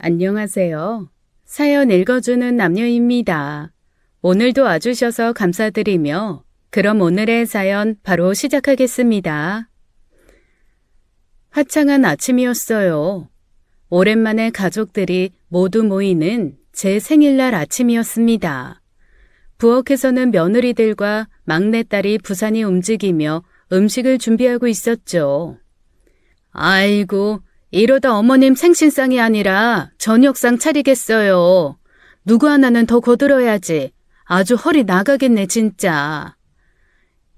안녕하세요. 사연 읽어주는 남녀입니다. 오늘도 와주셔서 감사드리며 그럼 오늘의 사연 바로 시작하겠습니다. 화창한 아침이었어요. 오랜만에 가족들이 모두 모이는 제 생일날 아침이었습니다. 부엌에서는 며느리들과 막내딸이 부산이 움직이며 음식을 준비하고 있었죠. 아이고, 이러다 어머님 생신상이 아니라 저녁상 차리겠어요. 누구 하나는 더 거들어야지. 아주 허리 나가겠네 진짜.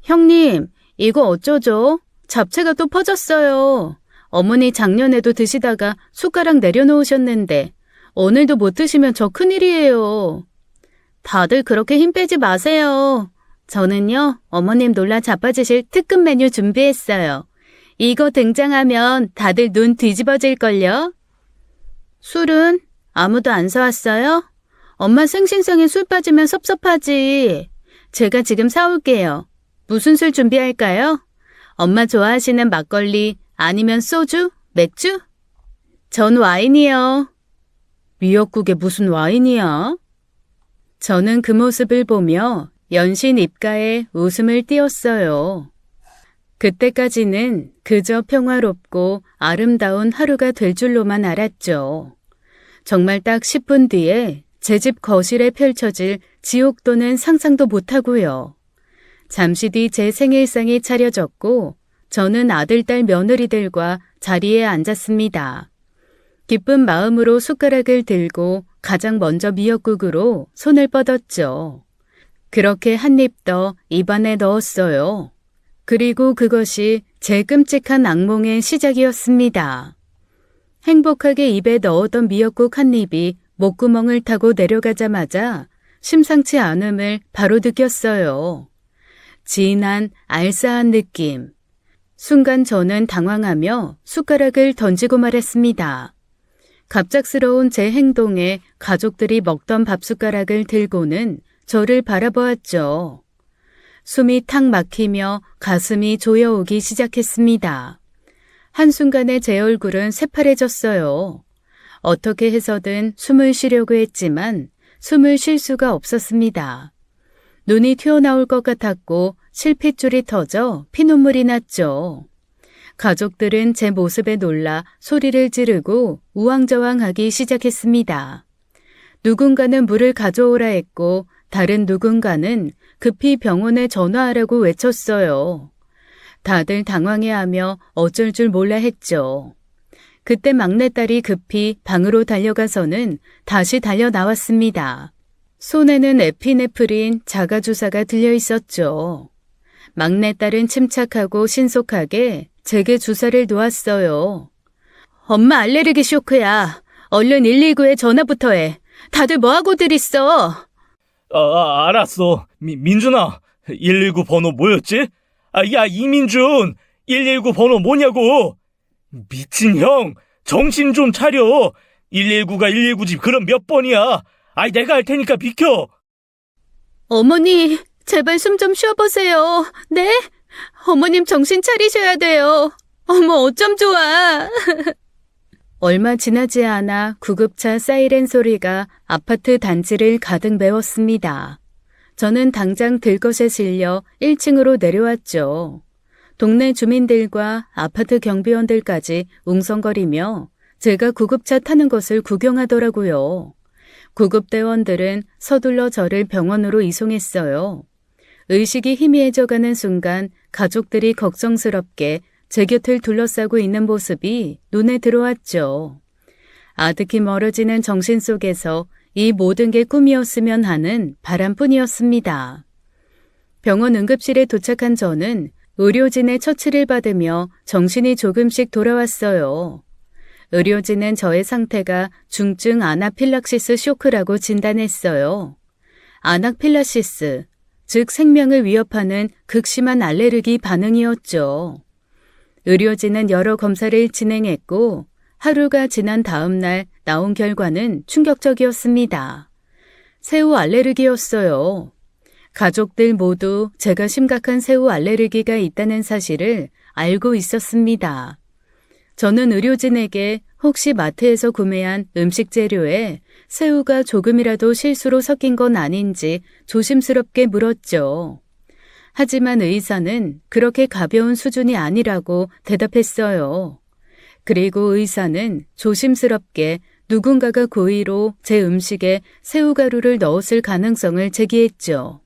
형님, 이거 어쩌죠? 잡채가 또 퍼졌어요. 어머니 작년에도 드시다가 숟가락 내려놓으셨는데 오늘도 못 드시면 저 큰일이에요. 다들 그렇게 힘 빼지 마세요. 저는요, 어머님 놀라 자빠지실 특급 메뉴 준비했어요. 이거 등장하면 다들 눈 뒤집어질걸요? 술은 아무도 안 사왔어요? 엄마 생신상에 술 빠지면 섭섭하지. 제가 지금 사올게요. 무슨 술 준비할까요? 엄마 좋아하시는 막걸리 아니면 소주? 맥주? 전 와인이요. 미역국에 무슨 와인이야? 저는 그 모습을 보며 연신 입가에 웃음을 띄웠어요. 그때까지는 그저 평화롭고 아름다운 하루가 될 줄로만 알았죠. 정말 딱 10분 뒤에 제 집 거실에 펼쳐질 지옥도는 상상도 못하고요. 잠시 뒤 제 생일상이 차려졌고 저는 아들, 딸, 며느리들과 자리에 앉았습니다. 기쁜 마음으로 숟가락을 들고 가장 먼저 미역국으로 손을 뻗었죠. 그렇게 한 입 더 입안에 넣었어요. 그리고 그것이 제 끔찍한 악몽의 시작이었습니다. 행복하게 입에 넣었던 미역국 한 입이 목구멍을 타고 내려가자마자 심상치 않음을 바로 느꼈어요. 진한 알싸한 느낌. 순간 저는 당황하며 숟가락을 던지고 말았습니다. 갑작스러운 제 행동에 가족들이 먹던 밥숟가락을 들고는 저를 바라보았죠. 숨이 탁 막히며 가슴이 조여오기 시작했습니다. 한순간에 제 얼굴은 새파래졌어요. 어떻게 해서든 숨을 쉬려고 했지만 숨을 쉴 수가 없었습니다. 눈이 튀어나올 것 같았고 실핏줄이 터져 피눈물이 났죠. 가족들은 제 모습에 놀라 소리를 지르고 우왕좌왕하기 시작했습니다. 누군가는 물을 가져오라 했고 다른 누군가는 급히 병원에 전화하라고 외쳤어요. 다들 당황해하며 어쩔 줄 몰라 했죠. 그때 막내딸이 급히 방으로 달려가서는 다시 달려 나왔습니다. 손에는 에피네프린 자가주사가 들려 있었죠. 막내딸은 침착하고 신속하게 제게 주사를 놓았어요. 엄마 알레르기 쇼크야. 얼른 119에 전화부터 해. 다들 뭐하고들 있어? 알았어. 민준아, 119 번호 뭐였지? 야, 이민준, 119 번호 뭐냐고? 미친 형, 정신 좀 차려. 119가 119지 그럼 몇 번이야? 내가 할 테니까 비켜. 어머니, 제발 숨 좀 쉬어보세요. 네? 어머님 정신 차리셔야 돼요. 어머, 어쩜 좋아. 얼마 지나지 않아 구급차 사이렌 소리가 아파트 단지를 가득 메웠습니다. 저는 당장 들것에 실려 1층으로 내려왔죠. 동네 주민들과 아파트 경비원들까지 웅성거리며 제가 구급차 타는 것을 구경하더라고요. 구급대원들은 서둘러 저를 병원으로 이송했어요. 의식이 희미해져가는 순간 가족들이 걱정스럽게 제 곁을 둘러싸고 있는 모습이 눈에 들어왔죠. 아득히 멀어지는 정신 속에서 이 모든 게 꿈이었으면 하는 바람뿐이었습니다. 병원 응급실에 도착한 저는 의료진의 처치를 받으며 정신이 조금씩 돌아왔어요. 의료진은 저의 상태가 중증 아나필락시스 쇼크라고 진단했어요. 아나필락시스, 즉 생명을 위협하는 극심한 알레르기 반응이었죠. 의료진은 여러 검사를 진행했고 하루가 지난 다음 날 나온 결과는 충격적이었습니다. 새우 알레르기였어요. 가족들 모두 제가 심각한 새우 알레르기가 있다는 사실을 알고 있었습니다. 저는 의료진에게 혹시 마트에서 구매한 음식 재료에 새우가 조금이라도 실수로 섞인 건 아닌지 조심스럽게 물었죠. 하지만 의사는 그렇게 가벼운 수준이 아니라고 대답했어요. 그리고 의사는 조심스럽게 누군가가 고의로 제 음식에 새우가루를 넣었을 가능성을 제기했죠.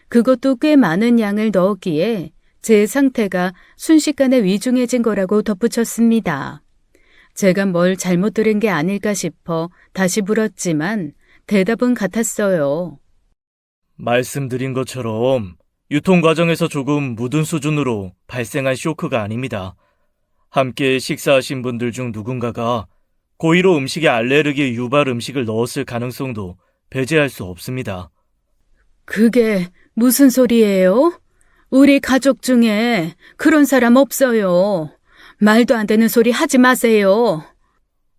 그것도 꽤 많은 양을 넣었기에 제 상태가 순식간에 위중해진 거라고 덧붙였습니다. 제가 뭘 잘못 들은 게 아닐까 싶어 다시 물었지만 대답은 같았어요. 말씀드린 것처럼 유통 과정에서 조금 묻은 수준으로 발생한 쇼크가 아닙니다. 함께 식사하신 분들 중 누군가가 고의로 음식에 알레르기 유발 음식을 넣었을 가능성도 배제할 수 없습니다. 그게 무슨 소리예요? 우리 가족 중에 그런 사람 없어요. 말도 안 되는 소리 하지 마세요.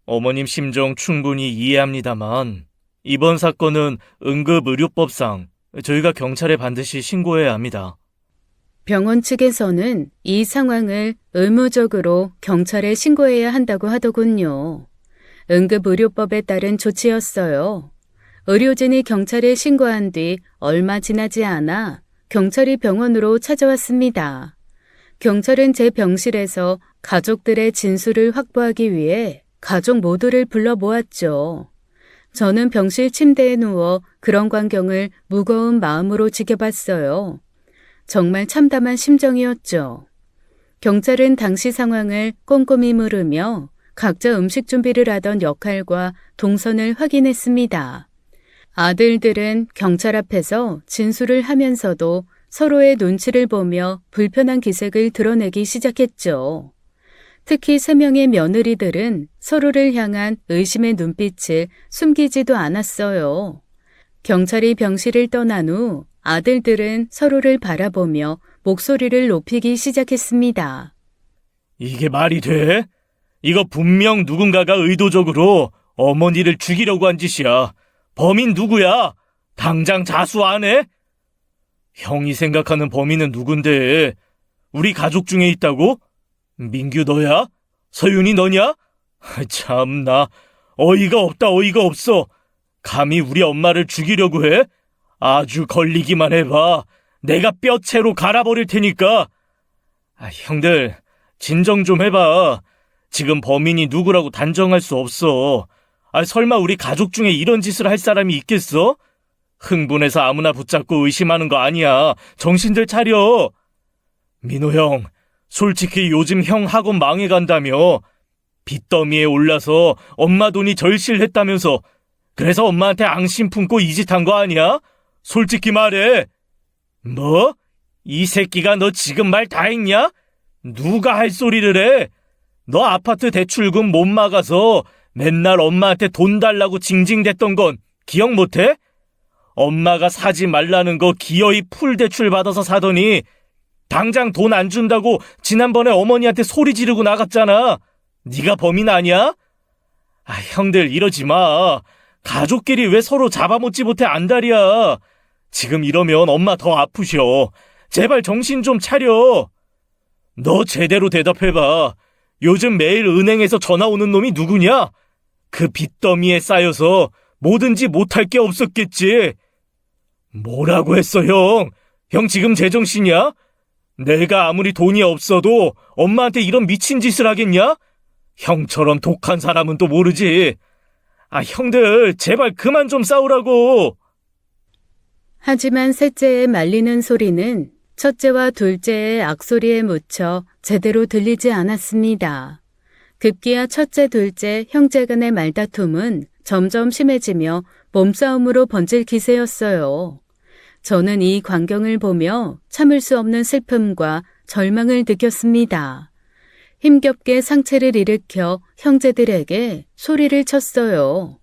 어머님 심정 충분히 이해합니다만 이번 사건은 응급의료법상 저희가 경찰에 반드시 신고해야 합니다. 병원 측에서는 이 상황을 의무적으로 경찰에 신고해야 한다고 하더군요. 응급의료법에 따른 조치였어요. 의료진이 경찰에 신고한 뒤 얼마 지나지 않아 경찰이 병원으로 찾아왔습니다. 경찰은 제 병실에서 가족들의 진술을 확보하기 위해 가족 모두를 불러 모았죠. 저는 병실 침대에 누워 그런 광경을 무거운 마음으로 지켜봤어요. 정말 참담한 심정이었죠. 경찰은 당시 상황을 꼼꼼히 물으며 각자 음식 준비를 하던 역할과 동선을 확인했습니다. 아들들은 경찰 앞에서 진술을 하면서도 서로의 눈치를 보며 불편한 기색을 드러내기 시작했죠. 특히 3명의 며느리들은 서로를 향한 의심의 눈빛을 숨기지도 않았어요. 경찰이 병실을 떠난 후 아들들은 서로를 바라보며 목소리를 높이기 시작했습니다. 이게 말이 돼? 이거 분명 누군가가 의도적으로 어머니를 죽이려고 한 짓이야. 범인 누구야? 당장 자수 안 해? 형이 생각하는 범인은 누군데? 우리 가족 중에 있다고? 민규 너야? 서윤이 너냐? 참나, 어이가 없다 어이가 없어. 감히 우리 엄마를 죽이려고 해? 아주 걸리기만 해봐. 내가 뼈채로 갈아버릴 테니까. 형들, 진정 좀 해봐. 지금 범인이 누구라고 단정할 수 없어. 설마 우리 가족 중에 이런 짓을 할 사람이 있겠어? 흥분해서 아무나 붙잡고 의심하는 거 아니야. 정신들 차려. 민호 형, 솔직히 요즘 형 학원 망해간다며. 빚더미에 올라서 엄마 돈이 절실했다면서. 그래서 엄마한테 앙심 품고 이 짓 한 거 아니야? 솔직히 말해. 뭐? 이 새끼가 너 지금 말 다 했냐? 누가 할 소리를 해? 너 아파트 대출금 못 막아서 맨날 엄마한테 돈 달라고 징징댔던 건 기억 못해? 엄마가 사지 말라는 거 기어이 풀 대출 받아서 사더니 당장 돈 안 준다고 지난번에 어머니한테 소리 지르고 나갔잖아. 네가 범인 아니야? 형들 이러지 마. 가족끼리 왜 서로 잡아먹지 못해 안달이야. 지금 이러면 엄마 더 아프셔. 제발 정신 좀 차려. 너 제대로 대답해봐. 요즘 매일 은행에서 전화 오는 놈이 누구냐? 그 빚더미에 쌓여서 뭐든지 못할 게 없었겠지. 뭐라고 했어, 형? 형 지금 제정신이야? 내가 아무리 돈이 없어도 엄마한테 이런 미친 짓을 하겠냐? 형처럼 독한 사람은 또 모르지. 형들 제발 그만 좀 싸우라고. 하지만 셋째의 말리는 소리는 첫째와 둘째의 악소리에 묻혀 제대로 들리지 않았습니다. 급기야 첫째, 둘째, 형제 간의 말다툼은 점점 심해지며 몸싸움으로 번질 기세였어요. 저는 이 광경을 보며 참을 수 없는 슬픔과 절망을 느꼈습니다. 힘겹게 상체를 일으켜 형제들에게 소리를 쳤어요.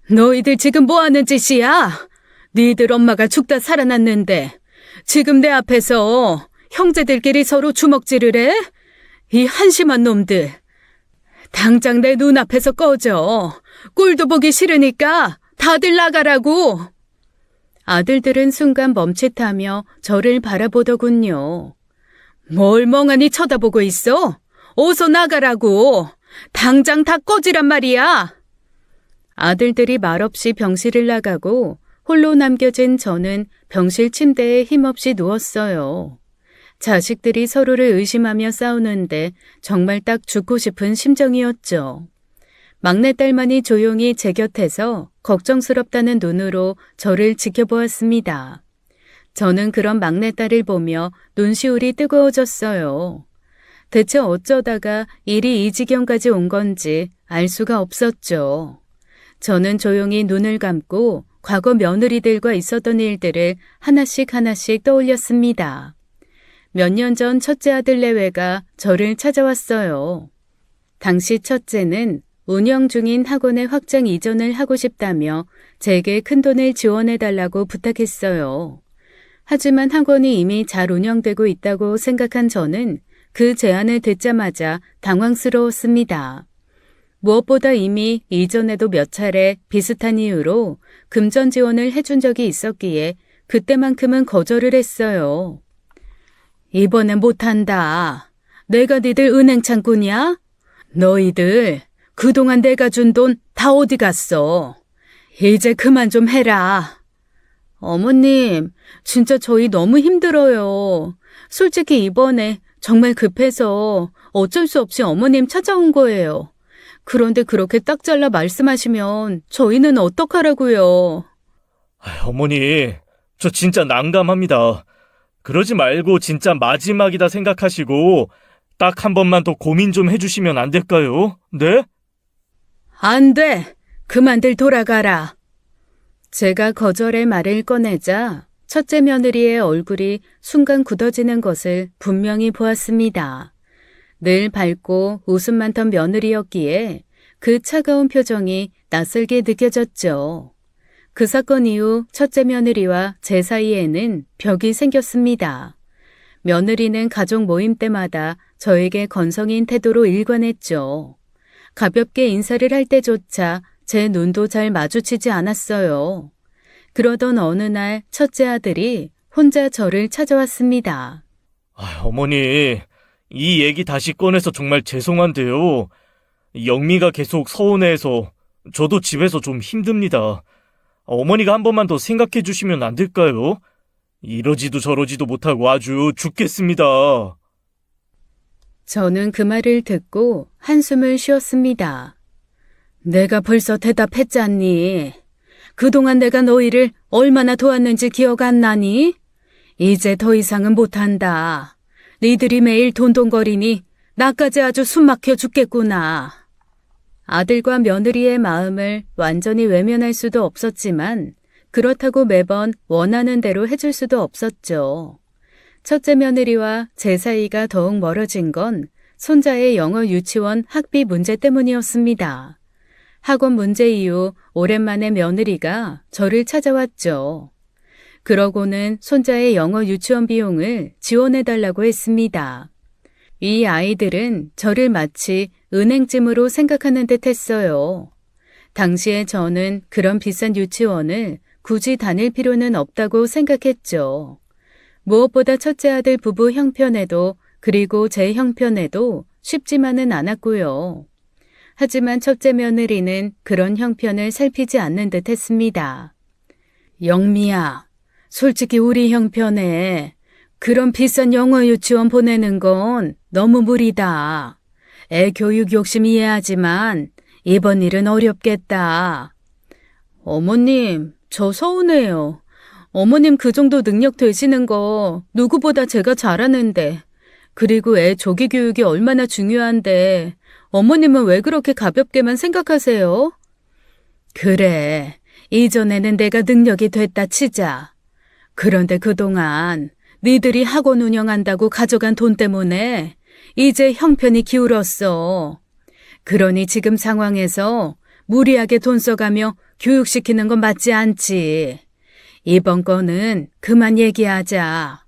너희들 지금 뭐 하는 짓이야? 니들 엄마가 죽다 살아났는데 지금 내 앞에서 형제들끼리 서로 주먹질을 해? 이 한심한 놈들. 당장 내 눈앞에서 꺼져. 꼴도 보기 싫으니까 다들 나가라고. 아들들은 순간 멈칫하며 저를 바라보더군요. 뭘 멍하니 쳐다보고 있어? 어서 나가라고. 당장 다 꺼지란 말이야! 아들들이 말없이 병실을 나가고 홀로 남겨진 저는 병실 침대에 힘없이 누웠어요. 자식들이 서로를 의심하며 싸우는데 정말 딱 죽고 싶은 심정이었죠. 막내딸만이 조용히 제 곁에서 걱정스럽다는 눈으로 저를 지켜보았습니다. 저는 그런 막내딸을 보며 눈시울이 뜨거워졌어요. 대체 어쩌다가 일이 이 지경까지 온 건지 알 수가 없었죠. 저는 조용히 눈을 감고 과거 며느리들과 있었던 일들을 하나씩 떠올렸습니다. 몇 년 전 첫째 아들 내외가 저를 찾아왔어요. 당시 첫째는 운영 중인 학원의 확장 이전을 하고 싶다며 제게 큰돈을 지원해달라고 부탁했어요. 하지만 학원이 이미 잘 운영되고 있다고 생각한 저는 그 제안을 듣자마자 당황스러웠습니다. 무엇보다 이미 이전에도 몇 차례 비슷한 이유로 금전 지원을 해준 적이 있었기에 그때만큼은 거절을 했어요. 이번엔 못한다. 내가 니들 은행 창꾼이야? 너희들 그동안 내가 준 돈 다 어디 갔어? 이제 그만 좀 해라. 어머님, 진짜 저희 너무 힘들어요. 솔직히 이번에 정말 급해서 어쩔 수 없이 어머님 찾아온 거예요. 그런데 그렇게 딱 잘라 말씀하시면 저희는 어떡하라고요? 어머니, 저 진짜 난감합니다. 그러지 말고 진짜 마지막이다 생각하시고 딱 한 번만 더 고민 좀 해주시면 안 될까요? 네? 안 돼! 그만들 돌아가라. 제가 거절의 말을 꺼내자 첫째 며느리의 얼굴이 순간 굳어지는 것을 분명히 보았습니다. 늘 밝고 웃음 많던 며느리였기에 그 차가운 표정이 낯설게 느껴졌죠. 그 사건 이후 첫째 며느리와 제 사이에는 벽이 생겼습니다. 며느리는 가족 모임 때마다 저에게 건성인 태도로 일관했죠. 가볍게 인사를 할 때조차 제 눈도 잘 마주치지 않았어요. 그러던 어느 날 첫째 아들이 혼자 저를 찾아왔습니다. 어머니, 이 얘기 다시 꺼내서 정말 죄송한데요. 영미가 계속 서운해해서 저도 집에서 좀 힘듭니다. 어머니가 한 번만 더 생각해 주시면 안 될까요? 이러지도 저러지도 못하고 아주 죽겠습니다. 저는 그 말을 듣고 한숨을 쉬었습니다. 내가 벌써 대답했잖니. 그동안 내가 너희를 얼마나 도왔는지 기억 안 나니? 이제 더 이상은 못한다. 니들이 매일 돈돈거리니 나까지 아주 숨 막혀 죽겠구나. 아들과 며느리의 마음을 완전히 외면할 수도 없었지만 그렇다고 매번 원하는 대로 해줄 수도 없었죠. 첫째 며느리와 제 사이가 더욱 멀어진 건 손자의 영어 유치원 학비 문제 때문이었습니다. 학원 문제 이후 오랜만에 며느리가 저를 찾아왔죠. 그러고는 손자의 영어 유치원 비용을 지원해달라고 했습니다. 이 아이들은 저를 마치 은행찜으로 생각하는 듯 했어요. 당시에 저는 그런 비싼 유치원을 굳이 다닐 필요는 없다고 생각했죠. 무엇보다 첫째 아들 부부 형편에도 그리고 제 형편에도 쉽지만은 않았고요. 하지만 첫째 며느리는 그런 형편을 살피지 않는 듯 했습니다. 영미야, 솔직히 우리 형편에 그런 비싼 영어 유치원 보내는 건 너무 무리다. 애 교육 욕심 이해하지만 이번 일은 어렵겠다. 어머님, 저 서운해요. 어머님 그 정도 능력 되시는 거 누구보다 제가 잘하는데, 그리고 애 조기 교육이 얼마나 중요한데 어머님은 왜 그렇게 가볍게만 생각하세요? 그래, 이전에는 내가 능력이 됐다 치자. 그런데 그동안 니들이 학원 운영한다고 가져간 돈 때문에 이제 형편이 기울었어. 그러니 지금 상황에서 무리하게 돈 써가며 교육시키는 건 맞지 않지. 이번 건은 그만 얘기하자.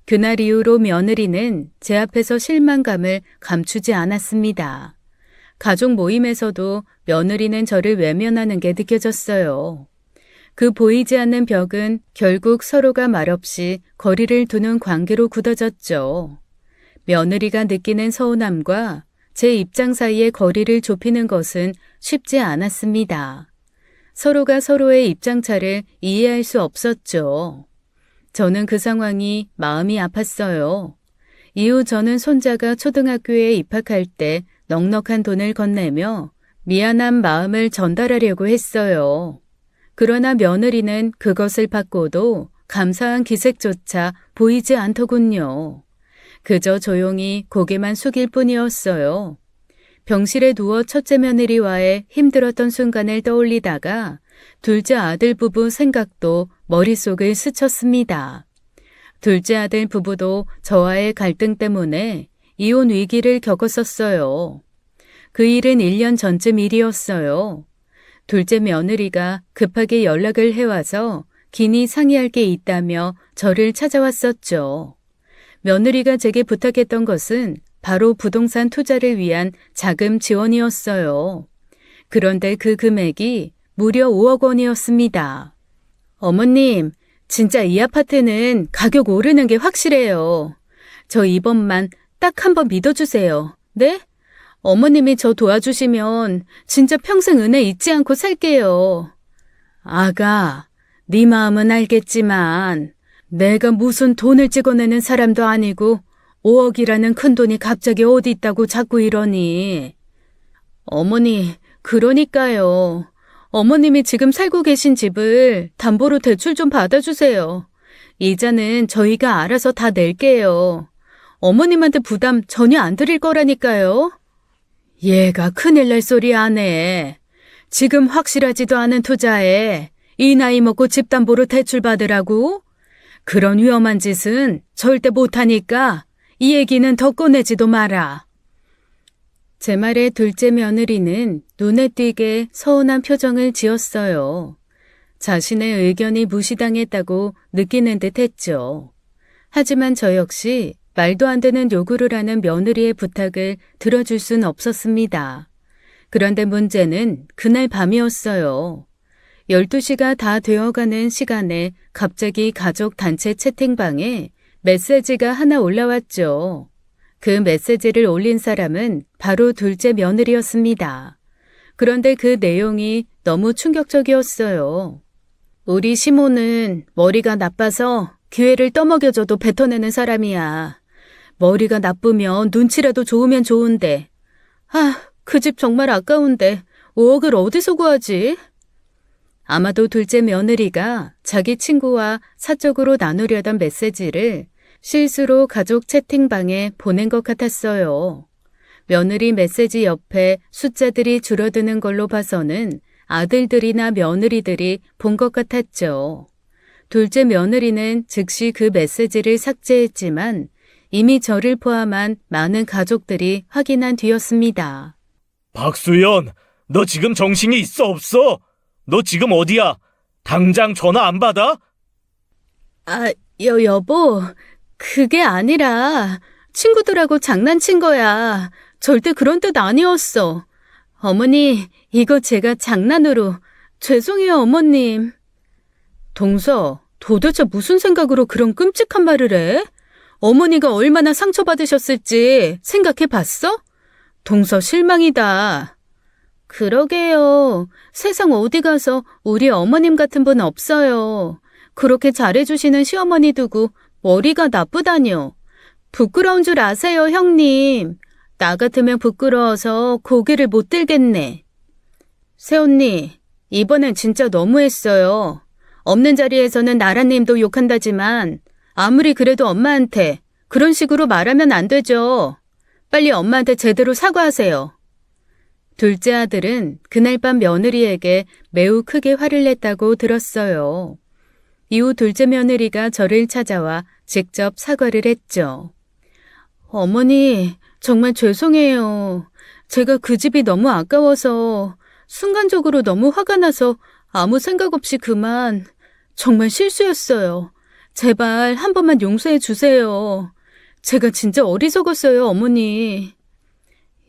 그날 이후로 며느리는 제 앞에서 실망감을 감추지 않았습니다. 가족 모임에서도 며느리는 저를 외면하는 게 느껴졌어요. 그 보이지 않는 벽은 결국 서로가 말없이 거리를 두는 관계로 굳어졌죠. 며느리가 느끼는 서운함과 제 입장 사이의 거리를 좁히는 것은 쉽지 않았습니다. 서로가 서로의 입장차를 이해할 수 없었죠. 저는 그 상황이 마음이 아팠어요. 이후 저는 손자가 초등학교에 입학할 때 넉넉한 돈을 건네며 미안한 마음을 전달하려고 했어요. 그러나 며느리는 그것을 받고도 감사한 기색조차 보이지 않더군요. 그저 조용히 고개만 숙일 뿐이었어요. 병실에 누워 첫째 며느리와의 힘들었던 순간을 떠올리다가 둘째 아들 부부 생각도 머릿속을 스쳤습니다. 둘째 아들 부부도 저와의 갈등 때문에 이혼 위기를 겪었었어요. 그 일은 1년 전쯤 일이었어요. 둘째 며느리가 급하게 연락을 해와서 긴히 상의할 게 있다며 저를 찾아왔었죠. 며느리가 제게 부탁했던 것은 바로 부동산 투자를 위한 자금 지원이었어요. 그런데 그 금액이 무려 5억 원이었습니다. 어머님, 진짜 이 아파트는 가격 오르는 게 확실해요. 저 이번만 딱 한 번 믿어주세요. 네? 어머님이 저 도와주시면 진짜 평생 은혜 잊지 않고 살게요. 아가, 네 마음은 알겠지만 내가 무슨 돈을 찍어내는 사람도 아니고 5억이라는 큰 돈이 갑자기 어디 있다고 자꾸 이러니. 어머니, 그러니까요. 어머님이 지금 살고 계신 집을 담보로 대출 좀 받아주세요. 이자는 저희가 알아서 다 낼게요. 어머님한테 부담 전혀 안 드릴 거라니까요. 얘가 큰일 날 소리 안 해. 지금 확실하지도 않은 투자에 이 나이 먹고 집 담보로 대출 받으라고? 그런 위험한 짓은 절대 못하니까 이 얘기는 더 꺼내지도 마라. 제 말에 둘째 며느리는 눈에 띄게 서운한 표정을 지었어요. 자신의 의견이 무시당했다고 느끼는 듯 했죠. 하지만 저 역시 말도 안 되는 요구를 하는 며느리의 부탁을 들어줄 순 없었습니다. 그런데 문제는 그날 밤이었어요. 12시가 다 되어가는 시간에 갑자기 가족 단체 채팅방에 메시지가 하나 올라왔죠. 그 메시지를 올린 사람은 바로 둘째 며느리였습니다. 그런데 그 내용이 너무 충격적이었어요. 우리 시모는 머리가 나빠서 기회를 떠먹여줘도 뱉어내는 사람이야. 머리가 나쁘면 눈치라도 좋으면 좋은데. 그 집 정말 아까운데 5억을 어디서 구하지? 아마도 둘째 며느리가 자기 친구와 사적으로 나누려던 메시지를 실수로 가족 채팅방에 보낸 것 같았어요. 며느리 메시지 옆에 숫자들이 줄어드는 걸로 봐서는 아들들이나 며느리들이 본 것 같았죠. 둘째 며느리는 즉시 그 메시지를 삭제했지만 이미 저를 포함한 많은 가족들이 확인한 뒤였습니다. 박수연, 너 지금 정신이 있어 없어? 너 지금 어디야? 당장 전화 안 받아? 여보, 그게 아니라 친구들하고 장난친 거야. 절대 그런 뜻 아니었어. 어머니, 이거 제가 장난으로. 죄송해요, 어머님. 동서, 도대체 무슨 생각으로 그런 끔찍한 말을 해? 어머니가 얼마나 상처받으셨을지 생각해 봤어? 동서 실망이다. 그러게요. 세상 어디 가서 우리 어머님 같은 분 없어요. 그렇게 잘해주시는 시어머니 두고 머리가 나쁘다뇨. 부끄러운 줄 아세요, 형님. 나 같으면 부끄러워서 고개를 못 들겠네. 새언니, 이번엔 진짜 너무했어요. 없는 자리에서는 나라님도 욕한다지만 아무리 그래도 엄마한테 그런 식으로 말하면 안 되죠. 빨리 엄마한테 제대로 사과하세요. 둘째 아들은 그날 밤 며느리에게 매우 크게 화를 냈다고 들었어요. 이후 둘째 며느리가 저를 찾아와 직접 사과를 했죠. 어머니, 정말 죄송해요. 제가 그 집이 너무 아까워서 순간적으로 너무 화가 나서 아무 생각 없이 그만. 정말 실수였어요. 제발 한 번만 용서해 주세요. 제가 진짜 어리석었어요, 어머니.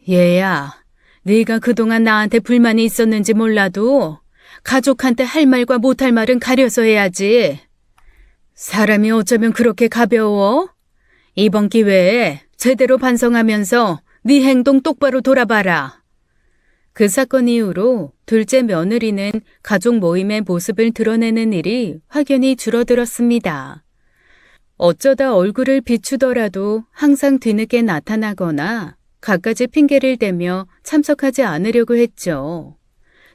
얘야, 네가 그동안 나한테 불만이 있었는지 몰라도 가족한테 할 말과 못할 말은 가려서 해야지. 사람이 어쩌면 그렇게 가벼워? 이번 기회에 제대로 반성하면서 네 행동 똑바로 돌아봐라. 그 사건 이후로 둘째 며느리는 가족 모임의 모습을 드러내는 일이 확연히 줄어들었습니다. 어쩌다 얼굴을 비추더라도 항상 뒤늦게 나타나거나 갖가지 핑계를 대며 참석하지 않으려고 했죠.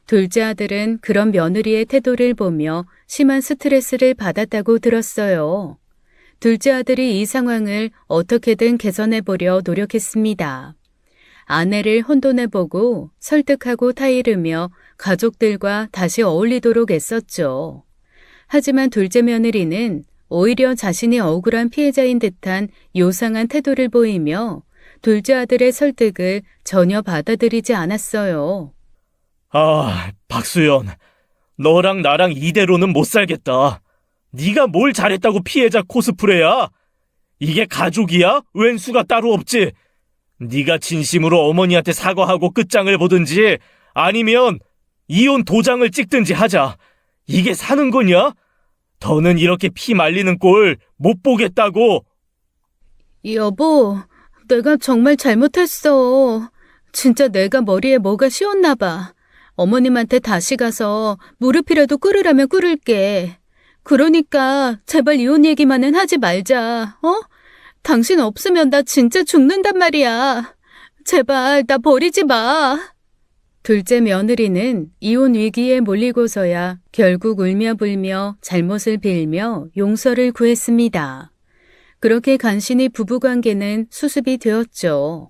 둘째 아들은 그런 며느리의 태도를 보며 심한 스트레스를 받았다고 들었어요. 둘째 아들이 이 상황을 어떻게든 개선해보려 노력했습니다. 아내를 혼돈해보고 설득하고 타이르며 가족들과 다시 어울리도록 애썼죠. 하지만 둘째 며느리는 오히려 자신이 억울한 피해자인 듯한 요상한 태도를 보이며 둘째 아들의 설득을 전혀 받아들이지 않았어요. 아, 박수연. 너랑 나랑 이대로는 못 살겠다. 네가 뭘 잘했다고 피해자 코스프레야? 이게 가족이야? 웬 수가 따로 없지? 네가 진심으로 어머니한테 사과하고 끝장을 보든지 아니면 이혼 도장을 찍든지 하자. 이게 사는 거냐? 더는 이렇게 피 말리는 꼴 못 보겠다고. 여보, 내가 정말 잘못했어. 진짜 내가 머리에 뭐가 씌었나 봐. 어머님한테 다시 가서 무릎이라도 꿇으라면 꿇을게. 그러니까 제발 이혼 얘기만은 하지 말자. 당신 없으면 나 진짜 죽는단 말이야. 제발 나 버리지 마. 둘째 며느리는 이혼 위기에 몰리고서야 결국 울며 불며 잘못을 빌며 용서를 구했습니다. 그렇게 간신히 부부관계는 수습이 되었죠.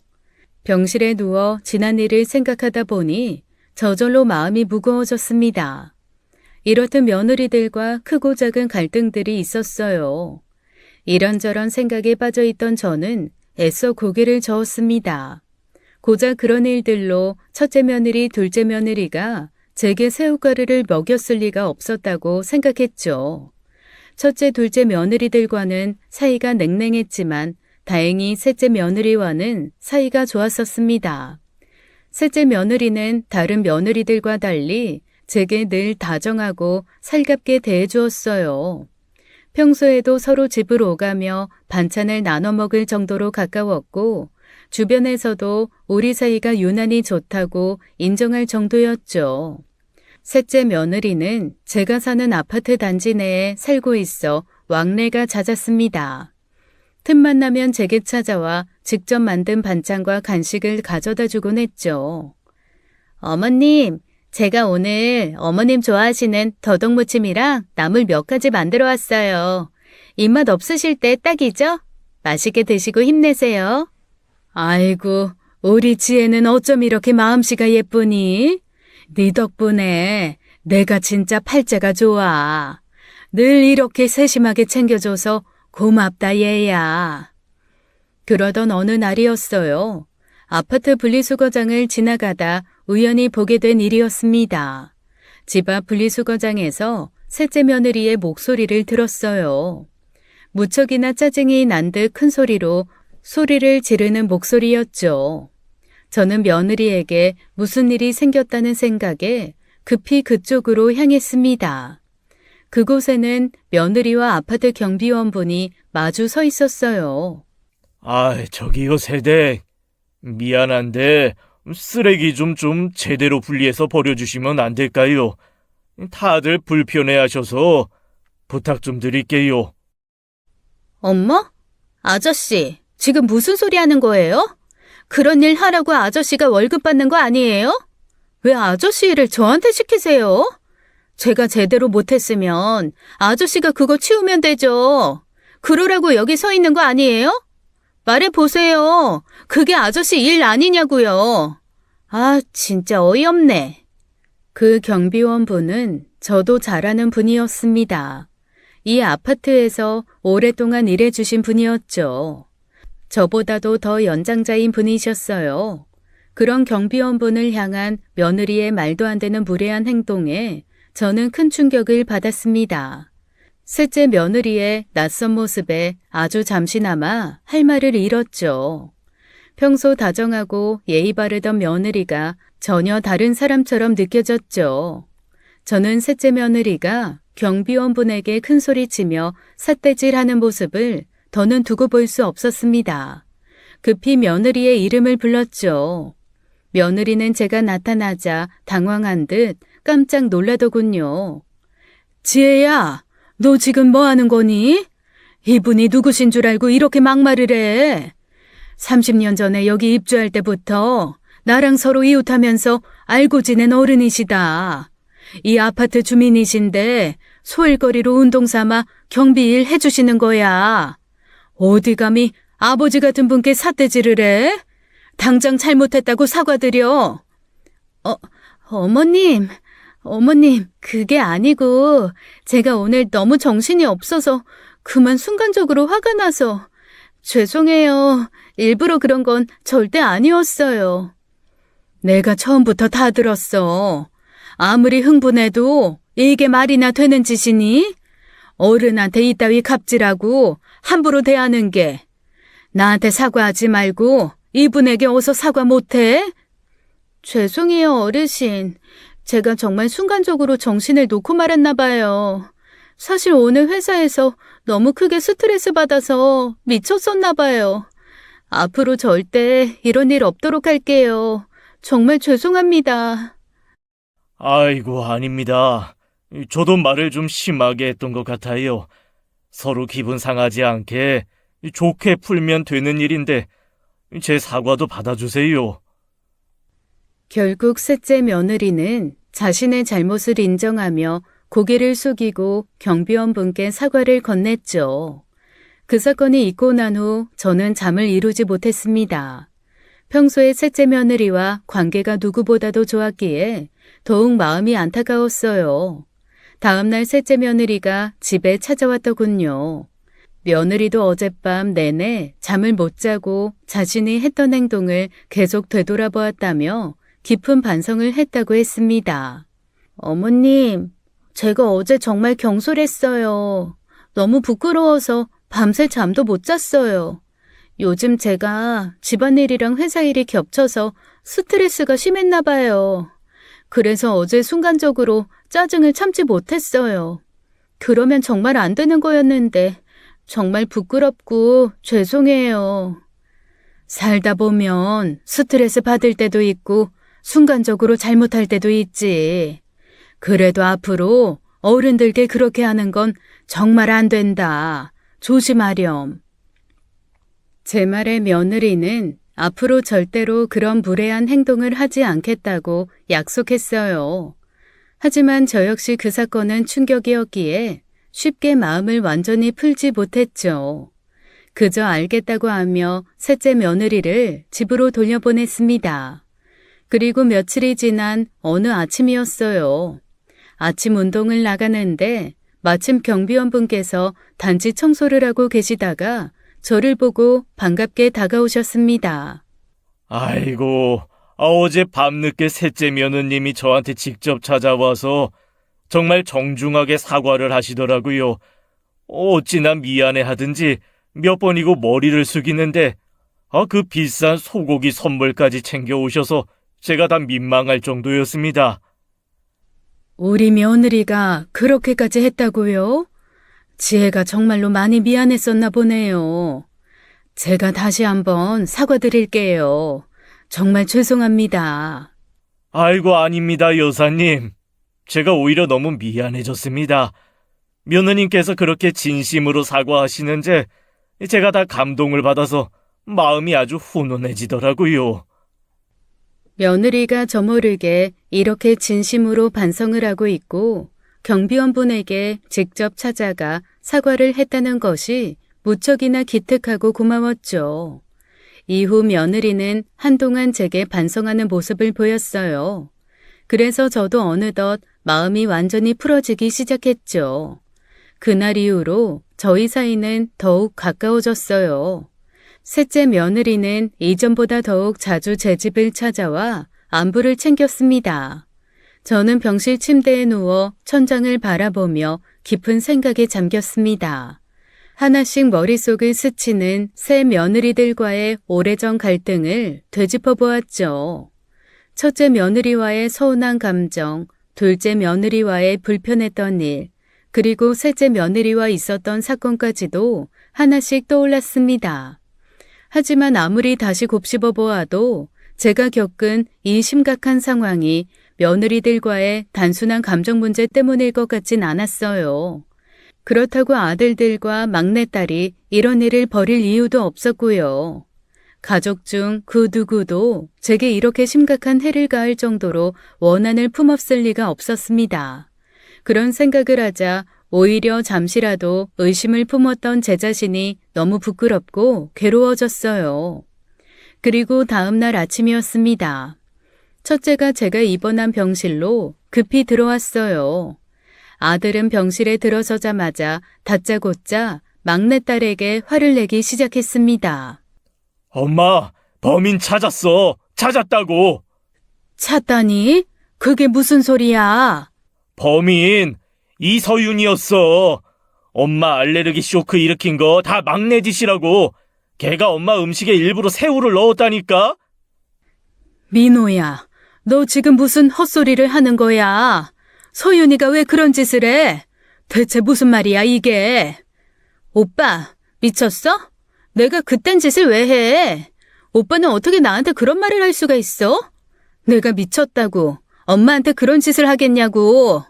병실에 누워 지난 일을 생각하다 보니 저절로 마음이 무거워졌습니다. 이렇듯 며느리들과 크고 작은 갈등들이 있었어요. 이런저런 생각에 빠져있던 저는 애써 고개를 저었습니다. 고작 그런 일들로 첫째 며느리, 둘째 며느리가 제게 새우가루를 먹였을 리가 없었다고 생각했죠. 첫째, 둘째 며느리들과는 사이가 냉랭했지만 다행히 셋째 며느리와는 사이가 좋았었습니다. 셋째 며느리는 다른 며느리들과 달리 제게 늘 다정하고 살갑게 대해주었어요. 평소에도 서로 집을 오가며 반찬을 나눠 먹을 정도로 가까웠고 주변에서도 우리 사이가 유난히 좋다고 인정할 정도였죠. 셋째 며느리는 제가 사는 아파트 단지 내에 살고 있어 왕래가 잦았습니다. 틈만 나면 제게 찾아와 직접 만든 반찬과 간식을 가져다 주곤 했죠. 어머님, 제가 오늘 어머님 좋아하시는 더덕무침이랑 나물 몇 가지 만들어 왔어요. 입맛 없으실 때 딱이죠? 맛있게 드시고 힘내세요. 아이고, 우리 지혜는 어쩜 이렇게 마음씨가 예쁘니? 네 덕분에 내가 진짜 팔자가 좋아. 늘 이렇게 세심하게 챙겨줘서 고맙다 얘야. 그러던 어느 날이었어요. 아파트 분리수거장을 지나가다 우연히 보게 된 일이었습니다. 집 앞 분리수거장에서 셋째 며느리의 목소리를 들었어요. 무척이나 짜증이 난 듯 큰 소리로 소리를 지르는 목소리였죠. 저는 며느리에게 무슨 일이 생겼다는 생각에 급히 그쪽으로 향했습니다. 그곳에는 며느리와 아파트 경비원분이 마주 서 있었어요. 아, 저기요, 세댁. 미안한데 쓰레기 좀 제대로 분리해서 버려주시면 안 될까요? 다들 불편해하셔서 부탁 좀 드릴게요. 엄마? 아저씨, 지금 무슨 소리 하는 거예요? 그런 일 하라고 아저씨가 월급 받는 거 아니에요? 왜 아저씨 일을 저한테 시키세요? 제가 제대로 못했으면 아저씨가 그거 치우면 되죠. 그러라고 여기 서 있는 거 아니에요? 말해보세요. 그게 아저씨 일 아니냐고요. 아, 진짜 어이없네. 그 경비원분은 저도 잘 아는 분이었습니다. 이 아파트에서 오랫동안 일해주신 분이었죠. 저보다도 더 연장자인 분이셨어요. 그런 경비원분을 향한 며느리의 말도 안 되는 무례한 행동에 저는 큰 충격을 받았습니다. 셋째 며느리의 낯선 모습에 아주 잠시나마 할 말을 잃었죠. 평소 다정하고 예의 바르던 며느리가 전혀 다른 사람처럼 느껴졌죠. 저는 셋째 며느리가 경비원분에게 큰 소리치며 삿대질하는 모습을 더는 두고 볼 수 없었습니다. 급히 며느리의 이름을 불렀죠. 며느리는 제가 나타나자 당황한 듯 깜짝 놀라더군요. 지혜야, 너 지금 뭐 하는 거니? 이분이 누구신 줄 알고 이렇게 막말을 해. 30년 전에 여기 입주할 때부터 나랑 서로 이웃하면서 알고 지낸 어른이시다. 이 아파트 주민이신데 소일거리로 운동 삼아 경비 일 해주시는 거야. 어디 감히 아버지 같은 분께 삿대질을 해? 당장 잘못했다고 사과드려. 어머님, 그게 아니고 제가 오늘 너무 정신이 없어서 그만 순간적으로 화가 나서 죄송해요. 일부러 그런 건 절대 아니었어요. 내가 처음부터 다 들었어. 아무리 흥분해도 이게 말이나 되는 짓이니? 어른한테 이따위 갑질하고 함부로 대하는 게. 나한테 사과하지 말고 이분에게 어서 사과 못해? 죄송해요, 어르신. 제가 정말 순간적으로 정신을 놓고 말았나 봐요. 사실 오늘 회사에서 너무 크게 스트레스 받아서 미쳤었나 봐요. 앞으로 절대 이런 일 없도록 할게요. 정말 죄송합니다. 아이고, 아닙니다. 저도 말을 좀 심하게 했던 것 같아요. 서로 기분 상하지 않게 좋게 풀면 되는 일인데 제 사과도 받아주세요. 결국 셋째 며느리는 자신의 잘못을 인정하며 고개를 숙이고 경비원분께 사과를 건넸죠. 그 사건이 있고 난 후 저는 잠을 이루지 못했습니다. 평소에 셋째 며느리와 관계가 누구보다도 좋았기에 더욱 마음이 안타까웠어요. 다음날 셋째 며느리가 집에 찾아왔더군요. 며느리도 어젯밤 내내 잠을 못 자고 자신이 했던 행동을 계속 되돌아보았다며 깊은 반성을 했다고 했습니다. 어머님, 제가 어제 정말 경솔했어요. 너무 부끄러워서 밤새 잠도 못 잤어요. 요즘 제가 집안일이랑 회사 일이 겹쳐서 스트레스가 심했나 봐요. 그래서 어제 순간적으로 짜증을 참지 못했어요. 그러면 정말 안 되는 거였는데 정말 부끄럽고 죄송해요. 살다 보면 스트레스 받을 때도 있고 순간적으로 잘못할 때도 있지. 그래도 앞으로 어른들께 그렇게 하는 건 정말 안 된다. 조심하렴. 제 말에 며느리는 앞으로 절대로 그런 무례한 행동을 하지 않겠다고 약속했어요. 하지만 저 역시 그 사건은 충격이었기에 쉽게 마음을 완전히 풀지 못했죠. 그저 알겠다고 하며 셋째 며느리를 집으로 돌려보냈습니다. 그리고 며칠이 지난 어느 아침이었어요. 아침 운동을 나가는데 마침 경비원분께서 단지 청소를 하고 계시다가 저를 보고 반갑게 다가오셨습니다. 아이고, 어제 밤늦게 셋째 며느님이 저한테 직접 찾아와서 정말 정중하게 사과를 하시더라고요. 어찌나 미안해 하든지 몇 번이고 머리를 숙이는데 그 비싼 소고기 선물까지 챙겨오셔서 제가 다 민망할 정도였습니다. 우리 며느리가 그렇게까지 했다고요? 지혜가 정말로 많이 미안했었나 보네요. 제가 다시 한번 사과드릴게요. 정말 죄송합니다. 아이고, 아닙니다, 여사님. 제가 오히려 너무 미안해졌습니다. 며느님께서 그렇게 진심으로 사과하시는데 제가 다 감동을 받아서 마음이 아주 훈훈해지더라고요. 며느리가 저 모르게 이렇게 진심으로 반성을 하고 있고 경비원분에게 직접 찾아가 사과를 했다는 것이 무척이나 기특하고 고마웠죠. 이후 며느리는 한동안 제게 반성하는 모습을 보였어요. 그래서 저도 어느덧 마음이 완전히 풀어지기 시작했죠. 그날 이후로 저희 사이는 더욱 가까워졌어요. 셋째 며느리는 이전보다 더욱 자주 제 집을 찾아와 안부를 챙겼습니다. 저는 병실 침대에 누워 천장을 바라보며 깊은 생각에 잠겼습니다. 하나씩 머릿속을 스치는 새 며느리들과의 오래전 갈등을 되짚어 보았죠. 첫째 며느리와의 서운한 감정, 둘째 며느리와의 불편했던 일, 그리고 셋째 며느리와 있었던 사건까지도 하나씩 떠올랐습니다. 하지만 아무리 다시 곱씹어 보아도 제가 겪은 이 심각한 상황이 며느리들과의 단순한 감정 문제 때문일 것 같진 않았어요. 그렇다고 아들들과 막내딸이 이런 일을 벌일 이유도 없었고요. 가족 중 그 누구도 제게 이렇게 심각한 해를 가할 정도로 원한을 품었을 리가 없었습니다. 그런 생각을 하자 오히려 잠시라도 의심을 품었던 제 자신이 너무 부끄럽고 괴로워졌어요. 그리고 다음 날 아침이었습니다. 첫째가 제가 입원한 병실로 급히 들어왔어요. 아들은 병실에 들어서자마자 다짜고짜 막내딸에게 화를 내기 시작했습니다. 엄마, 범인 찾았어. 찾았다고. 찾다니? 그게 무슨 소리야? 범인 이서윤이었어. 엄마 알레르기 쇼크 일으킨 거 다 막내 짓이라고. 걔가 엄마 음식에 일부러 새우를 넣었다니까? 민호야, 너 지금 무슨 헛소리를 하는 거야? 소윤이가 왜 그런 짓을 해? 대체 무슨 말이야 이게? 오빠, 미쳤어? 내가 그딴 짓을 왜 해? 오빠는 어떻게 나한테 그런 말을 할 수가 있어? 내가 미쳤다고 엄마한테 그런 짓을 하겠냐고.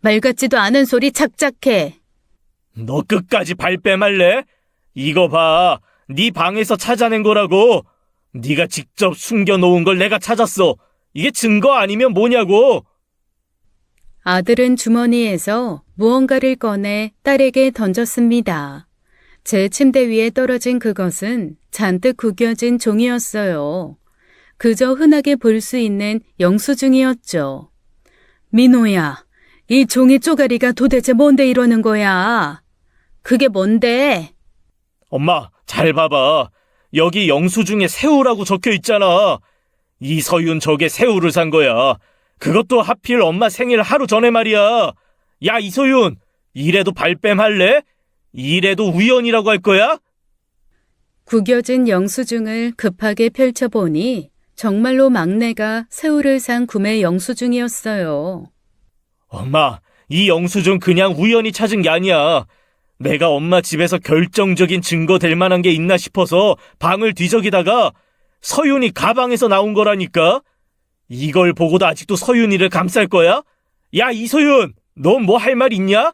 말 같지도 않은 소리 착착해. 너 끝까지 발뺌할래? 이거 봐. 네 방에서 찾아낸 거라고. 네가 직접 숨겨놓은 걸 내가 찾았어. 이게 증거 아니면 뭐냐고. 아들은 주머니에서 무언가를 꺼내 딸에게 던졌습니다. 제 침대 위에 떨어진 그것은 잔뜩 구겨진 종이였어요. 그저 흔하게 볼 수 있는 영수증이었죠. 민호야, 이 종이 쪼가리가 도대체 뭔데 이러는 거야? 그게 뭔데? 엄마, 잘 봐봐. 여기 영수증에 새우라고 적혀 있잖아. 이서윤 저게 새우를 산 거야. 그것도 하필 엄마 생일 하루 전에 말이야. 야, 이서윤, 이래도 발뺌할래? 이래도 우연이라고 할 거야? 구겨진 영수증을 급하게 펼쳐보니 정말로 막내가 새우를 산 구매 영수증이었어요. 엄마, 이 영수증 그냥 우연히 찾은 게 아니야. 내가 엄마 집에서 결정적인 증거 될 만한 게 있나 싶어서 방을 뒤적이다가 서윤이 가방에서 나온 거라니까? 이걸 보고도 아직도 서윤이를 감쌀 거야? 야, 이서윤, 너 뭐 할 말 있냐?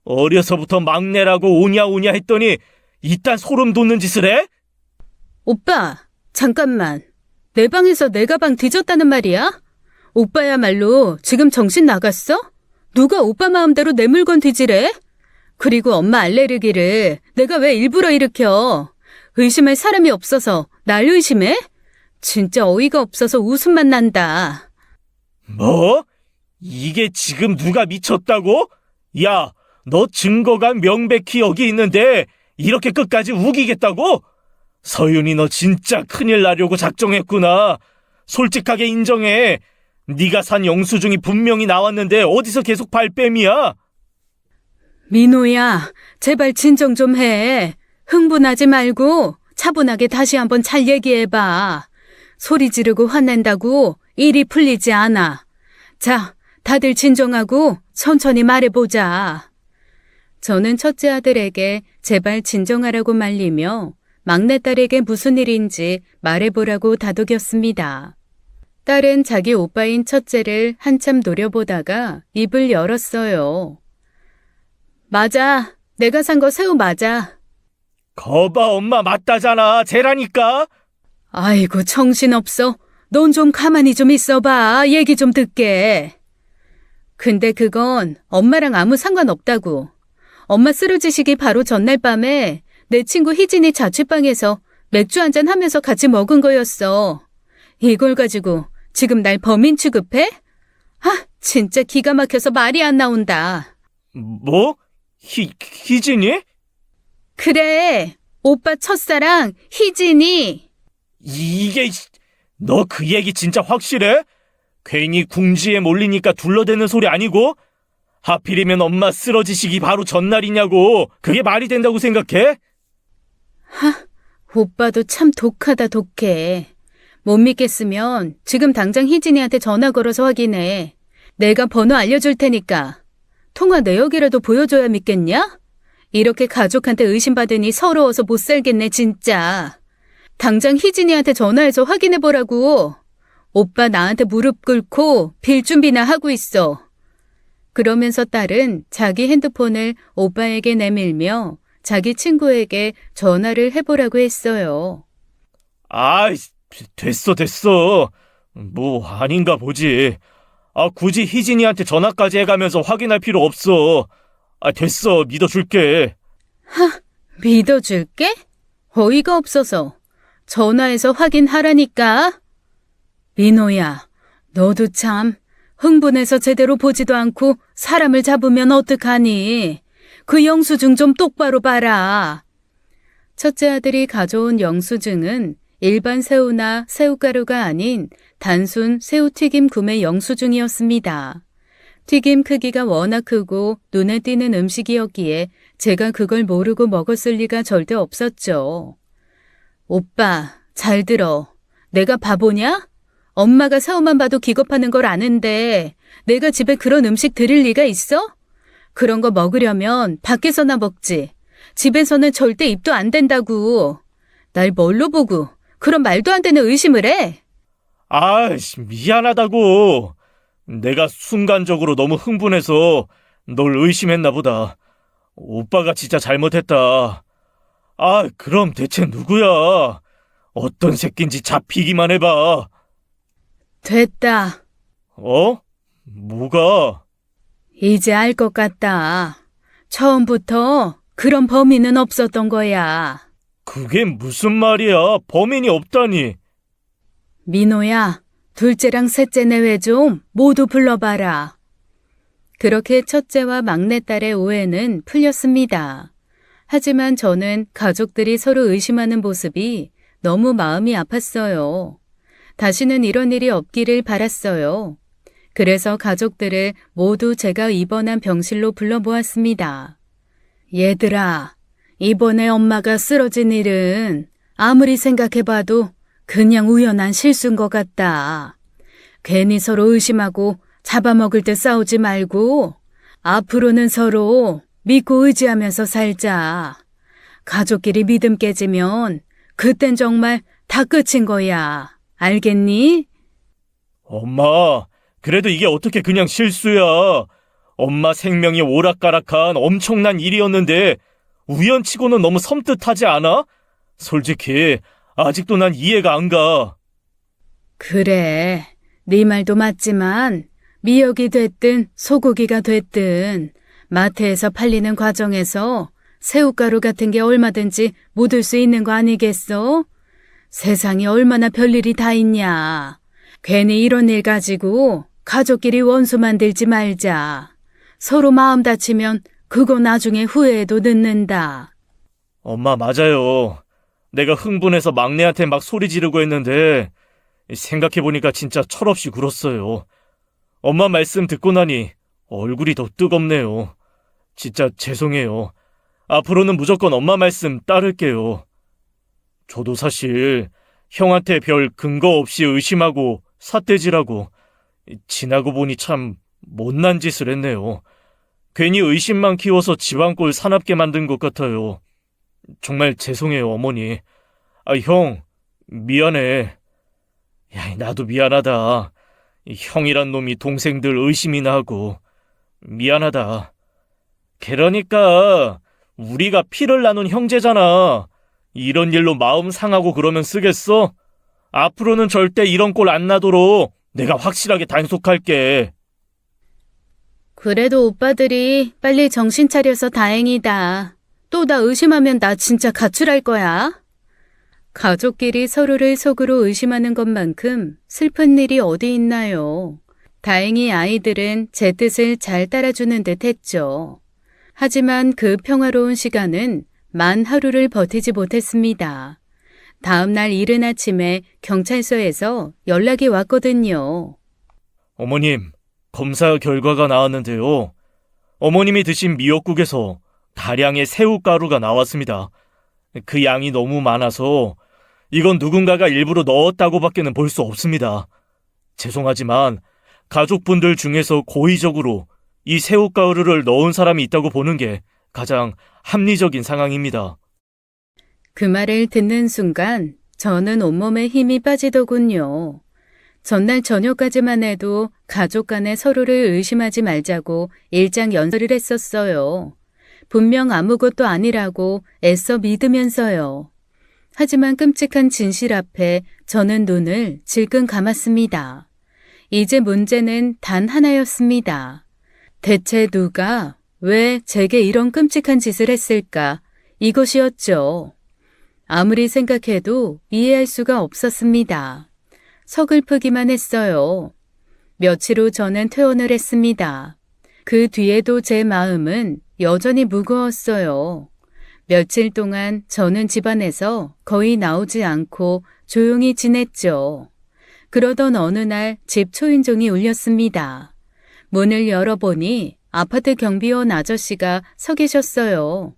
어려서부터 막내라고 오냐 했더니 이딴 소름 돋는 짓을 해? 오빠, 잠깐만. 내 방에서 내 가방 뒤졌다는 말이야? 오빠야말로 지금 정신 나갔어? 누가 오빠 마음대로 내 물건 뒤지래? 그리고 엄마 알레르기를 내가 왜 일부러 일으켜? 의심할 사람이 없어서 날 의심해? 진짜 어이가 없어서 웃음만 난다. 뭐? 이게 지금 누가 미쳤다고? 야, 너 증거가 명백히 여기 있는데 이렇게 끝까지 우기겠다고? 서윤이 너 진짜 큰일 나려고 작정했구나. 솔직하게 인정해. 네가 산 영수증이 분명히 나왔는데 어디서 계속 발뺌이야? 민호야, 제발 진정 좀 해. 흥분하지 말고 차분하게 다시 한번 잘 얘기해봐. 소리 지르고 화낸다고 일이 풀리지 않아. 자, 다들 진정하고 천천히 말해보자. 저는 첫째 아들에게 제발 진정하라고 말리며 막내딸에게 무슨 일인지 말해보라고 다독였습니다. 딸은 자기 오빠인 첫째를 한참 노려보다가 입을 열었어요. 맞아. 내가 산 거 새우 맞아. 거봐, 엄마 맞다잖아. 쟤라니까. 아이고 정신없어. 넌 좀 가만히 좀 있어봐. 얘기 좀 듣게. 근데 그건 엄마랑 아무 상관없다고. 엄마 쓰러지시기 바로 전날 밤에 내 친구 희진이 자취방에서 맥주 한잔 하면서 같이 먹은 거였어. 이걸 가지고 지금 날 범인 취급해? 아, 진짜 기가 막혀서 말이 안 나온다. 뭐? 희진이? 그래, 오빠 첫사랑 희진이. 이게 너 그 얘기 진짜 확실해? 괜히 궁지에 몰리니까 둘러대는 소리 아니고? 하필이면 엄마 쓰러지시기 바로 전날이냐고. 그게 말이 된다고 생각해? 오빠도 참 독하다 독해. 못 믿겠으면 지금 당장 희진이한테 전화 걸어서 확인해. 내가 번호 알려줄 테니까. 통화 내역이라도 보여줘야 믿겠냐? 이렇게 가족한테 의심받으니 서러워서 못 살겠네 진짜. 당장 희진이한테 전화해서 확인해보라고. 오빠 나한테 무릎 꿇고 빌 준비나 하고 있어. 그러면서 딸은 자기 핸드폰을 오빠에게 내밀며 자기 친구에게 전화를 해보라고 했어요. 아이, 됐어. 뭐 아닌가 보지. 굳이 희진이한테 전화까지 해가면서 확인할 필요 없어. 됐어. 믿어줄게. 믿어줄게? 어이가 없어서. 전화해서 확인하라니까. 민호야, 너도 참 흥분해서 제대로 보지도 않고 사람을 잡으면 어떡하니? 그 영수증 좀 똑바로 봐라. 첫째 아들이 가져온 영수증은 일반 새우나 새우가루가 아닌 단순 새우튀김 구매 영수증이었습니다. 튀김 크기가 워낙 크고 눈에 띄는 음식이었기에 제가 그걸 모르고 먹었을 리가 절대 없었죠. 오빠, 잘 들어. 내가 바보냐? 엄마가 새우만 봐도 기겁하는 걸 아는데 내가 집에 그런 음식 드릴 리가 있어? 그런 거 먹으려면 밖에서나 먹지. 집에서는 절대 입도 안 된다고. 날 뭘로 보고 그런 말도 안 되는 의심을 해? 미안하다고. 내가 순간적으로 너무 흥분해서 널 의심했나 보다. 오빠가 진짜 잘못했다. 그럼 대체 누구야? 어떤 새끼인지 잡히기만 해봐. 됐다. 뭐가? 이제 알 것 같다. 처음부터 그런 범인은 없었던 거야. 그게 무슨 말이야? 범인이 없다니. 민호야, 둘째랑 셋째 내외 좀 모두 불러봐라. 그렇게 첫째와 막내딸의 오해는 풀렸습니다. 하지만 저는 가족들이 서로 의심하는 모습이 너무 마음이 아팠어요. 다시는 이런 일이 없기를 바랐어요. 그래서 가족들을 모두 제가 입원한 병실로 불러보았습니다. 얘들아, 이번에 엄마가 쓰러진 일은 아무리 생각해봐도 그냥 우연한 실수인 것 같다. 괜히 서로 의심하고 잡아먹을 때 싸우지 말고 앞으로는 서로 믿고 의지하면서 살자. 가족끼리 믿음 깨지면 그땐 정말 다 끝인 거야. 알겠니? 엄마, 그래도 이게 어떻게 그냥 실수야. 엄마 생명이 오락가락한 엄청난 일이었는데 우연치고는 너무 섬뜩하지 않아? 솔직히 아직도 난 이해가 안 가. 그래, 네 말도 맞지만 미역이 됐든 소고기가 됐든 마트에서 팔리는 과정에서 새우가루 같은 게 얼마든지 묻을 수 있는 거 아니겠어? 세상에 얼마나 별일이 다 있냐. 괜히 이런 일 가지고 가족끼리 원수 만들지 말자. 서로 마음 다치면 그거 나중에 후회해도 늦는다. 엄마, 맞아요. 내가 흥분해서 막내한테 막 소리 지르고 했는데 생각해보니까 진짜 철없이 굴었어요. 엄마 말씀 듣고 나니 얼굴이 더 뜨겁네요. 진짜 죄송해요. 앞으로는 무조건 엄마 말씀 따를게요. 저도 사실 형한테 별 근거 없이 의심하고 삿대질하고 지나고 보니 참 못난 짓을 했네요. 괜히 의심만 키워서 집안꼴 사납게 만든 것 같아요. 정말 죄송해요, 어머니. 형, 미안해. 야, 나도 미안하다. 형이란 놈이 동생들 의심이나 하고. 미안하다. 그러니까 우리가 피를 나눈 형제잖아. 이런 일로 마음 상하고 그러면 쓰겠어? 앞으로는 절대 이런 꼴 안 나도록 내가 확실하게 단속할게. 그래도 오빠들이 빨리 정신 차려서 다행이다. 또 나 의심하면 나 진짜 가출할 거야. 가족끼리 서로를 속으로 의심하는 것만큼 슬픈 일이 어디 있나요? 다행히 아이들은 제 뜻을 잘 따라주는 듯 했죠. 하지만 그 평화로운 시간은 만 하루를 버티지 못했습니다. 다음 날 이른 아침에 경찰서에서 연락이 왔거든요. 어머님, 검사 결과가 나왔는데요. 어머님이 드신 미역국에서 다량의 새우가루가 나왔습니다. 그 양이 너무 많아서 이건 누군가가 일부러 넣었다고밖에는 볼 수 없습니다. 죄송하지만 가족분들 중에서 고의적으로 이 새우가루를 넣은 사람이 있다고 보는 게 가장 합리적인 상황입니다. 그 말을 듣는 순간 저는 온몸에 힘이 빠지더군요. 전날 저녁까지만 해도 가족 간에 서로를 의심하지 말자고 일장연설을 했었어요. 분명 아무것도 아니라고 애써 믿으면서요. 하지만 끔찍한 진실 앞에 저는 눈을 질끈 감았습니다. 이제 문제는 단 하나였습니다. 대체 누가 왜 제게 이런 끔찍한 짓을 했을까? 이것이었죠. 아무리 생각해도 이해할 수가 없었습니다. 서글프기만 했어요. 며칠 후 저는 퇴원을 했습니다. 그 뒤에도 제 마음은 여전히 무거웠어요. 며칠 동안 저는 집안에서 거의 나오지 않고 조용히 지냈죠. 그러던 어느 날 집 초인종이 울렸습니다. 문을 열어보니 아파트 경비원 아저씨가 서 계셨어요.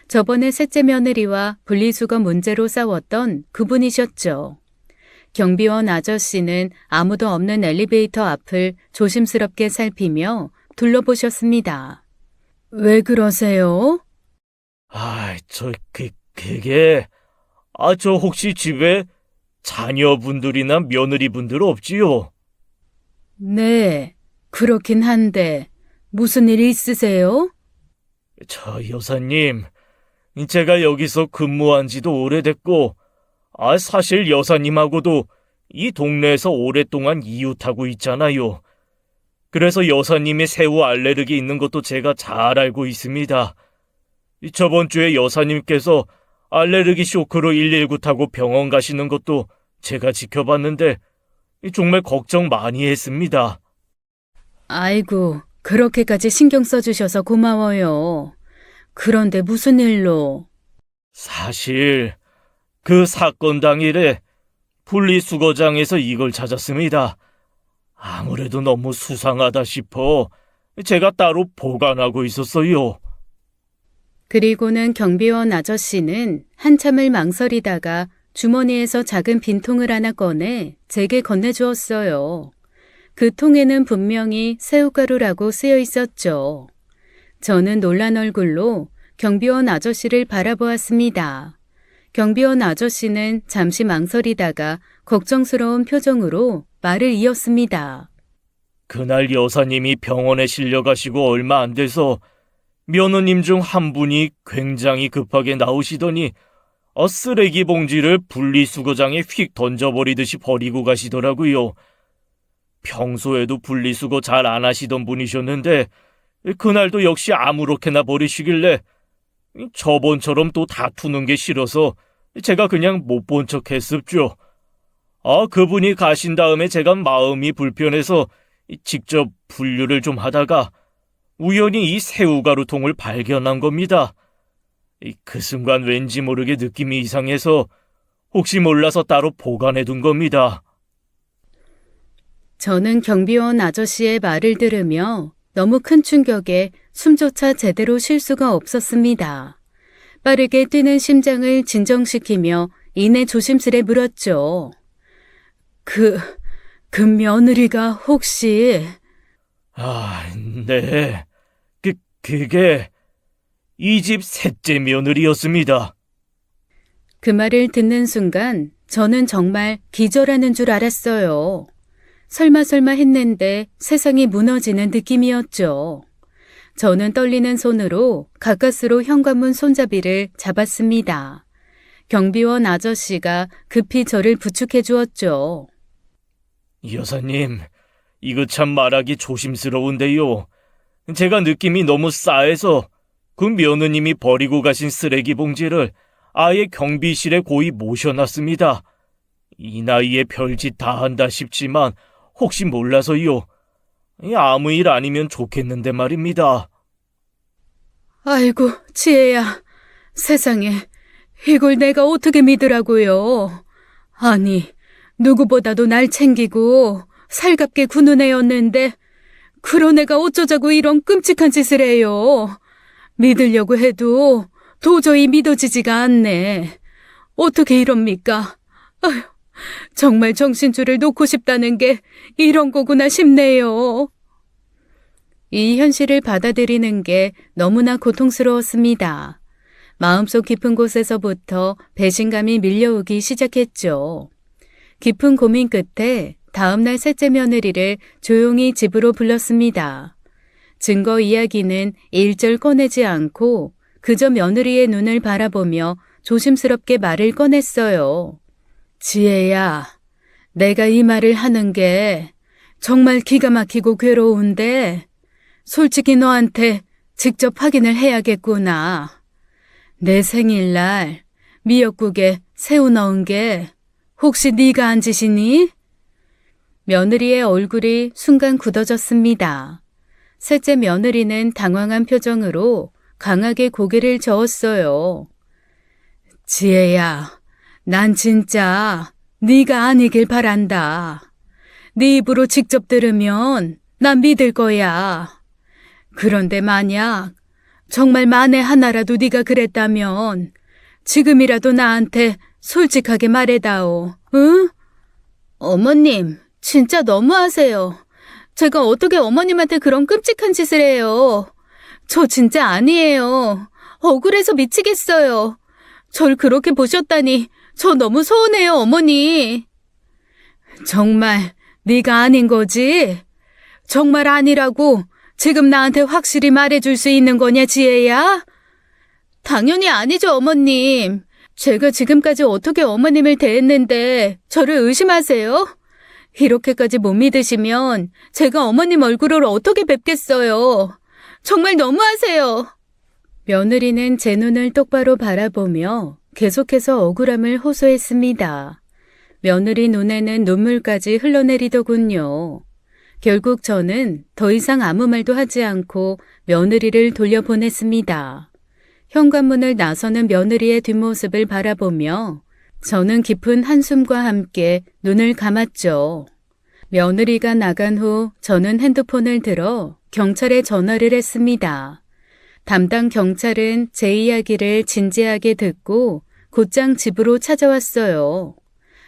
저번에 셋째 며느리와 분리수거 문제로 싸웠던 그분이셨죠. 경비원 아저씨는 아무도 없는 엘리베이터 앞을 조심스럽게 살피며 둘러보셨습니다. 왜 그러세요? 저 혹시 집에 자녀분들이나 며느리분들 없지요? 네, 그렇긴 한데 무슨 일 있으세요? 저 여사님, 제가 여기서 근무한 지도 오래됐고, 사실 여사님하고도 이 동네에서 오랫동안 이웃하고 있잖아요. 그래서 여사님이 새우 알레르기 있는 것도 제가 잘 알고 있습니다. 저번 주에 여사님께서 알레르기 쇼크로 119 타고 병원 가시는 것도 제가 지켜봤는데 정말 걱정 많이 했습니다. 아이고, 그렇게까지 신경 써주셔서 고마워요. 그런데 무슨 일로? 사실 그 사건 당일에 분리수거장에서 이걸 찾았습니다. 아무래도 너무 수상하다 싶어 제가 따로 보관하고 있었어요. 그리고는 경비원 아저씨는 한참을 망설이다가 주머니에서 작은 빈통을 하나 꺼내 제게 건네주었어요. 그 통에는 분명히 새우가루라고 쓰여 있었죠. 저는 놀란 얼굴로 경비원 아저씨를 바라보았습니다. 경비원 아저씨는 잠시 망설이다가 걱정스러운 표정으로 말을 이었습니다. 그날 여사님이 병원에 실려가시고 얼마 안 돼서 며느님 중 한 분이 굉장히 급하게 나오시더니 쓰레기 봉지를 분리수거장에 휙 던져버리듯이 버리고 가시더라고요. 평소에도 분리수거 잘 안 하시던 분이셨는데 그날도 역시 아무렇게나 버리시길래 저번처럼 또 다투는 게 싫어서 제가 그냥 못 본 척 했었죠. 그분이 가신 다음에 제가 마음이 불편해서 직접 분류를 좀 하다가 우연히 이 새우가루통을 발견한 겁니다. 그 순간 왠지 모르게 느낌이 이상해서 혹시 몰라서 따로 보관해둔 겁니다. 저는 경비원 아저씨의 말을 들으며 너무 큰 충격에 숨조차 제대로 쉴 수가 없었습니다. 빠르게 뛰는 심장을 진정시키며 이내 조심스레 물었죠. 그 며느리가 혹시... 네. 그게 이 집 셋째 며느리였습니다. 그 말을 듣는 순간 저는 정말 기절하는 줄 알았어요. 설마 했는데 세상이 무너지는 느낌이었죠. 저는 떨리는 손으로 가까스로 현관문 손잡이를 잡았습니다. 경비원 아저씨가 급히 저를 부축해 주었죠. 여사님, 이거 참 말하기 조심스러운데요. 제가 느낌이 너무 싸해서 그 며느님이 버리고 가신 쓰레기 봉지를 아예 경비실에 고이 모셔놨습니다. 이 나이에 별짓 다 한다 싶지만 혹시 몰라서요. 아무 일 아니면 좋겠는데 말입니다. 아이고, 지혜야. 세상에, 이걸 내가 어떻게 믿으라고요. 아니, 누구보다도 날 챙기고 살갑게 구는 애였는데 그런 애가 어쩌자고 이런 끔찍한 짓을 해요. 믿으려고 해도 도저히 믿어지지가 않네. 어떻게 이럽니까? 아휴, 정말 정신줄을 놓고 싶다는 게 이런 거구나 싶네요. 이 현실을 받아들이는 게 너무나 고통스러웠습니다. 마음속 깊은 곳에서부터 배신감이 밀려오기 시작했죠. 깊은 고민 끝에 다음날 셋째 며느리를 조용히 집으로 불렀습니다. 증거 이야기는 일절 꺼내지 않고 그저 며느리의 눈을 바라보며 조심스럽게 말을 꺼냈어요. 지혜야, 내가 이 말을 하는 게 정말 기가 막히고 괴로운데 솔직히 너한테 직접 확인을 해야겠구나. 내 생일날 미역국에 새우 넣은 게 혹시 네가 한 짓이니? 며느리의 얼굴이 순간 굳어졌습니다. 셋째 며느리는 당황한 표정으로 강하게 고개를 저었어요. 지혜야, 난 진짜 네가 아니길 바란다. 네 입으로 직접 들으면 난 믿을 거야. 그런데 만약 정말 만에 하나라도 네가 그랬다면 지금이라도 나한테 솔직하게 말해다오. 응? 어머님, 진짜 너무하세요. 제가 어떻게 어머님한테 그런 끔찍한 짓을 해요. 저 진짜 아니에요. 억울해서 미치겠어요. 절 그렇게 보셨다니 저 너무 서운해요, 어머니. 정말 네가 아닌 거지? 정말 아니라고 지금 나한테 확실히 말해줄 수 있는 거냐, 지혜야? 당연히 아니죠, 어머님. 제가 지금까지 어떻게 어머님을 대했는데 저를 의심하세요? 이렇게까지 못 믿으시면 제가 어머님 얼굴을 어떻게 뵙겠어요? 정말 너무하세요. 며느리는 제 눈을 똑바로 바라보며 계속해서 억울함을 호소했습니다. 며느리 눈에는 눈물까지 흘러내리더군요. 결국 저는 더 이상 아무 말도 하지 않고 며느리를 돌려보냈습니다. 현관문을 나서는 며느리의 뒷모습을 바라보며 저는 깊은 한숨과 함께 눈을 감았죠. 며느리가 나간 후 저는 핸드폰을 들어 경찰에 전화를 했습니다. 담당 경찰은 제 이야기를 진지하게 듣고 곧장 집으로 찾아왔어요.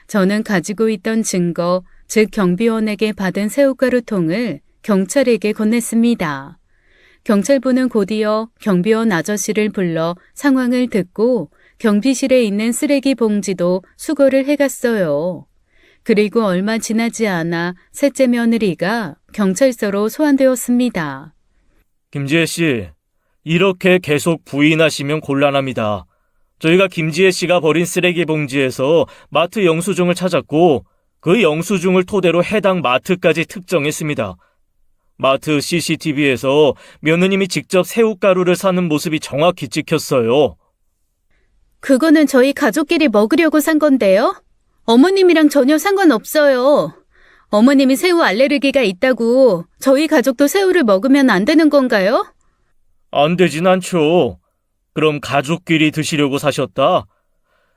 저는 가지고 있던 증거, 즉 경비원에게 받은 새우가루통을 경찰에게 건넸습니다. 경찰분은 곧이어 경비원 아저씨를 불러 상황을 듣고 경비실에 있는 쓰레기 봉지도 수거를 해갔어요. 그리고 얼마 지나지 않아 셋째 며느리가 경찰서로 소환되었습니다. 김지혜 씨, 이렇게 계속 부인하시면 곤란합니다. 저희가 김지혜 씨가 버린 쓰레기 봉지에서 마트 영수증을 찾았고 그 영수증을 토대로 해당 마트까지 특정했습니다. 마트 CCTV에서 며느님이 직접 새우가루를 사는 모습이 정확히 찍혔어요. 그거는 저희 가족끼리 먹으려고 산 건데요. 어머님이랑 전혀 상관없어요. 어머님이 새우 알레르기가 있다고 저희 가족도 새우를 먹으면 안 되는 건가요? 안 되진 않죠. 그럼 가족끼리 드시려고 사셨다?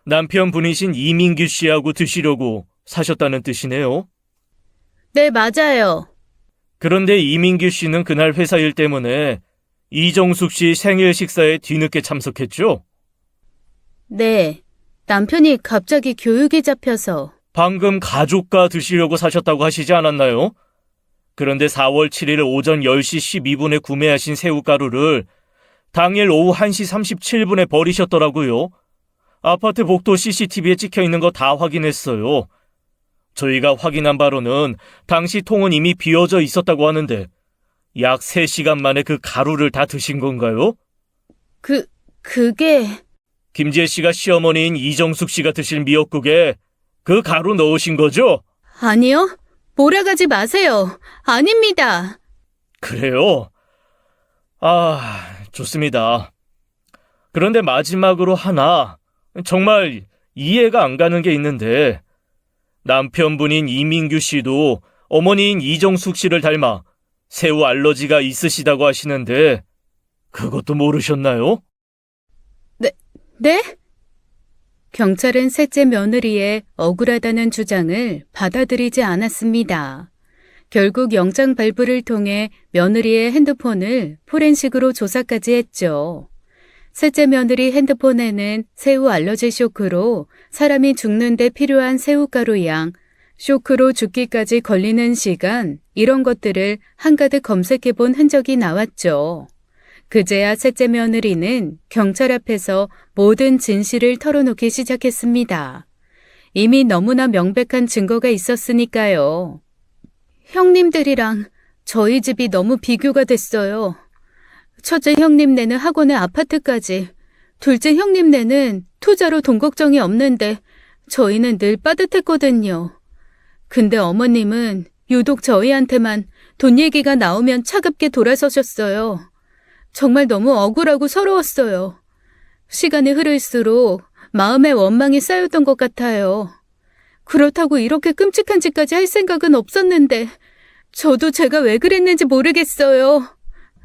남편분이신 이민규 씨하고 드시려고 사셨다는 뜻이네요. 네, 맞아요. 그런데 이민규 씨는 그날 회사 일 때문에 이정숙 씨 생일 식사에 뒤늦게 참석했죠? 네, 남편이 갑자기 교육이 잡혀서. 방금 가족과 드시려고 사셨다고 하시지 않았나요? 그런데 4월 7일 오전 10시 12분에 구매하신 새우가루를 당일 오후 1시 37분에 버리셨더라고요. 아파트 복도 CCTV에 찍혀있는 거 다 확인했어요. 저희가 확인한 바로는 당시 통은 이미 비워져 있었다고 하는데 약 3시간 만에 그 가루를 다 드신 건가요? 그게... 김지혜 씨가 시어머니인 이정숙 씨가 드실 미역국에 그 가루 넣으신 거죠? 아니요. 몰아가지 마세요. 아닙니다. 그래요? 좋습니다. 그런데 마지막으로 하나 정말 이해가 안 가는 게 있는데 남편분인 이민규 씨도 어머니인 이정숙 씨를 닮아 새우 알러지가 있으시다고 하시는데 그것도 모르셨나요? 네? 경찰은 셋째 며느리의 억울하다는 주장을 받아들이지 않았습니다. 결국 영장 발부를 통해 며느리의 핸드폰을 포렌식으로 조사까지 했죠. 셋째 며느리 핸드폰에는 새우 알러지 쇼크로 사람이 죽는데 필요한 새우가루 양, 쇼크로 죽기까지 걸리는 시간, 이런 것들을 한가득 검색해 본 흔적이 나왔죠. 그제야 셋째 며느리는 경찰 앞에서 모든 진실을 털어놓기 시작했습니다. 이미 너무나 명백한 증거가 있었으니까요. 형님들이랑 저희 집이 너무 비교가 됐어요. 첫째 형님네는 학원에 아파트까지, 둘째 형님네는 투자로 돈 걱정이 없는데 저희는 늘 빠듯했거든요. 근데 어머님은 유독 저희한테만 돈 얘기가 나오면 차갑게 돌아서셨어요. 정말 너무 억울하고 서러웠어요. 시간이 흐를수록 마음의 원망이 쌓였던 것 같아요. 그렇다고 이렇게 끔찍한 짓까지 할 생각은 없었는데 저도 제가 왜 그랬는지 모르겠어요.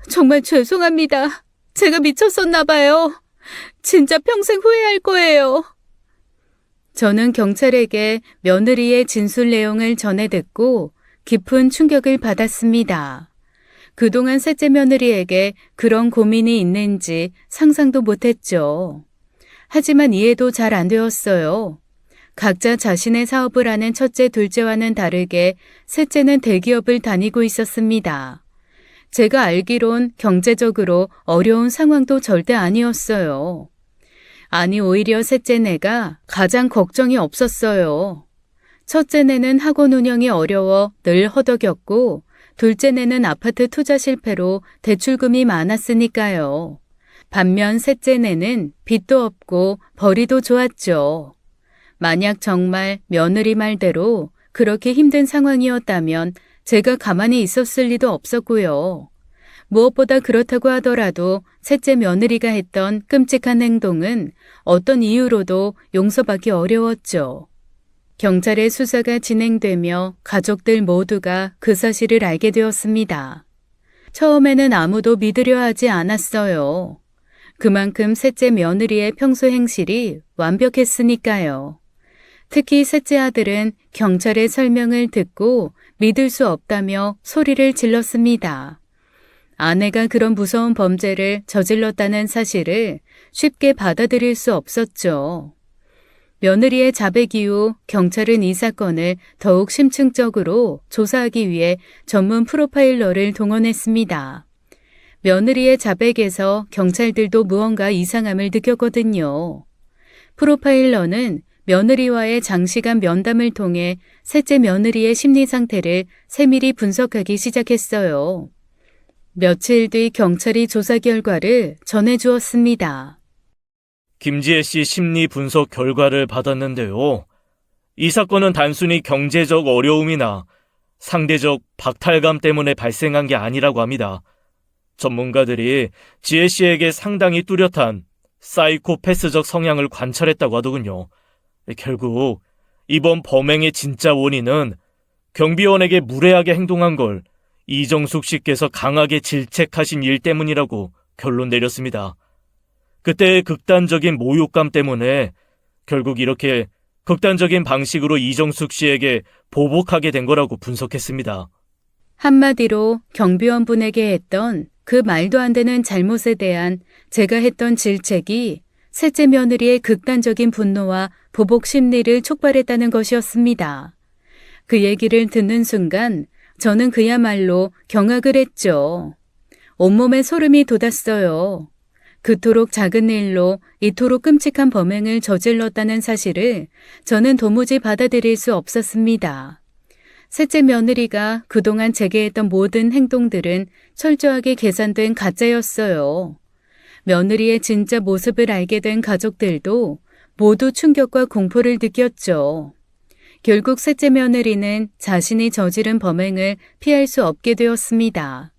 정말 죄송합니다. 제가 미쳤었나 봐요. 진짜 평생 후회할 거예요. 저는 경찰에게 며느리의 진술 내용을 전해 듣고 깊은 충격을 받았습니다. 그동안 셋째 며느리에게 그런 고민이 있는지 상상도 못했죠. 하지만 이해도 잘 안 되었어요. 각자 자신의 사업을 하는 첫째, 둘째와는 다르게 셋째는 대기업을 다니고 있었습니다. 제가 알기론 경제적으로 어려운 상황도 절대 아니었어요. 아니, 오히려 셋째네가 가장 걱정이 없었어요. 첫째네는 학원 운영이 어려워 늘 허덕였고, 둘째네는 아파트 투자 실패로 대출금이 많았으니까요. 반면 셋째네는 빚도 없고 벌이도 좋았죠. 만약 정말 며느리 말대로 그렇게 힘든 상황이었다면 제가 가만히 있었을 리도 없었고요. 무엇보다 그렇다고 하더라도 셋째 며느리가 했던 끔찍한 행동은 어떤 이유로도 용서받기 어려웠죠. 경찰의 수사가 진행되며 가족들 모두가 그 사실을 알게 되었습니다. 처음에는 아무도 믿으려 하지 않았어요. 그만큼 셋째 며느리의 평소 행실이 완벽했으니까요. 특히 셋째 아들은 경찰의 설명을 듣고 믿을 수 없다며 소리를 질렀습니다. 아내가 그런 무서운 범죄를 저질렀다는 사실을 쉽게 받아들일 수 없었죠. 며느리의 자백 이후 경찰은 이 사건을 더욱 심층적으로 조사하기 위해 전문 프로파일러를 동원했습니다. 며느리의 자백에서 경찰들도 무언가 이상함을 느꼈거든요. 프로파일러는 며느리와의 장시간 면담을 통해 셋째 며느리의 심리 상태를 세밀히 분석하기 시작했어요. 며칠 뒤 경찰이 조사 결과를 전해주었습니다. 김지혜 씨 심리 분석 결과를 받았는데요. 이 사건은 단순히 경제적 어려움이나 상대적 박탈감 때문에 발생한 게 아니라고 합니다. 전문가들이 지혜 씨에게 상당히 뚜렷한 사이코패스적 성향을 관찰했다고 하더군요. 결국 이번 범행의 진짜 원인은 경비원에게 무례하게 행동한 걸 이정숙 씨께서 강하게 질책하신 일 때문이라고 결론 내렸습니다. 그때의 극단적인 모욕감 때문에 결국 이렇게 극단적인 방식으로 이정숙 씨에게 보복하게 된 거라고 분석했습니다. 한마디로 경비원분에게 했던 그 말도 안 되는 잘못에 대한 제가 했던 질책이 셋째 며느리의 극단적인 분노와 보복 심리를 촉발했다는 것이었습니다. 그 얘기를 듣는 순간 저는 그야말로 경악을 했죠. 온몸에 소름이 돋았어요. 그토록 작은 일로 이토록 끔찍한 범행을 저질렀다는 사실을 저는 도무지 받아들일 수 없었습니다. 셋째 며느리가 그동안 제게 했던 모든 행동들은 철저하게 계산된 가짜였어요. 며느리의 진짜 모습을 알게 된 가족들도 모두 충격과 공포를 느꼈죠. 결국 셋째 며느리는 자신이 저지른 범행을 피할 수 없게 되었습니다.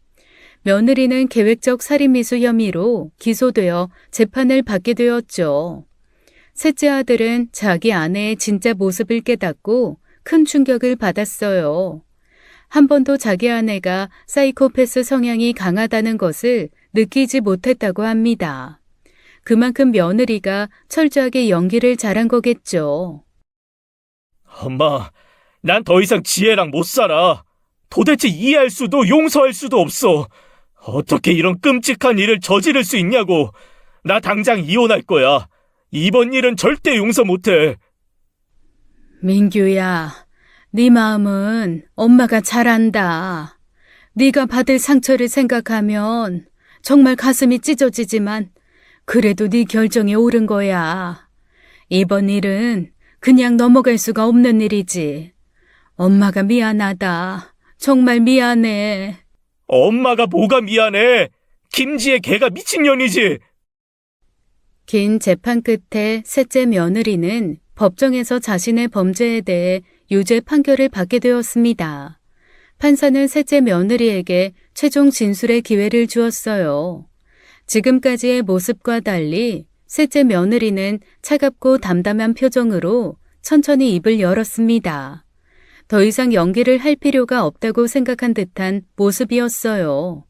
며느리는 계획적 살인미수 혐의로 기소되어 재판을 받게 되었죠. 셋째 아들은 자기 아내의 진짜 모습을 깨닫고 큰 충격을 받았어요. 한 번도 자기 아내가 사이코패스 성향이 강하다는 것을 느끼지 못했다고 합니다. 그만큼 며느리가 철저하게 연기를 잘한 거겠죠. 엄마, 난 더 이상 지혜랑 못 살아. 도대체 이해할 수도 용서할 수도 없어. 어떻게 이런 끔찍한 일을 저지를 수 있냐고. 나 당장 이혼할 거야. 이번 일은 절대 용서 못해. 민규야, 네 마음은 엄마가 잘 안다. 네가 받을 상처를 생각하면 정말 가슴이 찢어지지만 그래도 네 결정이 옳은 거야. 이번 일은 그냥 넘어갈 수가 없는 일이지. 엄마가 미안하다. 정말 미안해. 엄마가 뭐가 미안해. 김지혜 걔가 미친년이지. 긴 재판 끝에 셋째 며느리는 법정에서 자신의 범죄에 대해 유죄 판결을 받게 되었습니다. 판사는 셋째 며느리에게 최종 진술의 기회를 주었어요. 지금까지의 모습과 달리 셋째 며느리는 차갑고 담담한 표정으로 천천히 입을 열었습니다. 더 이상 연기를 할 필요가 없다고 생각한 듯한 모습이었어요.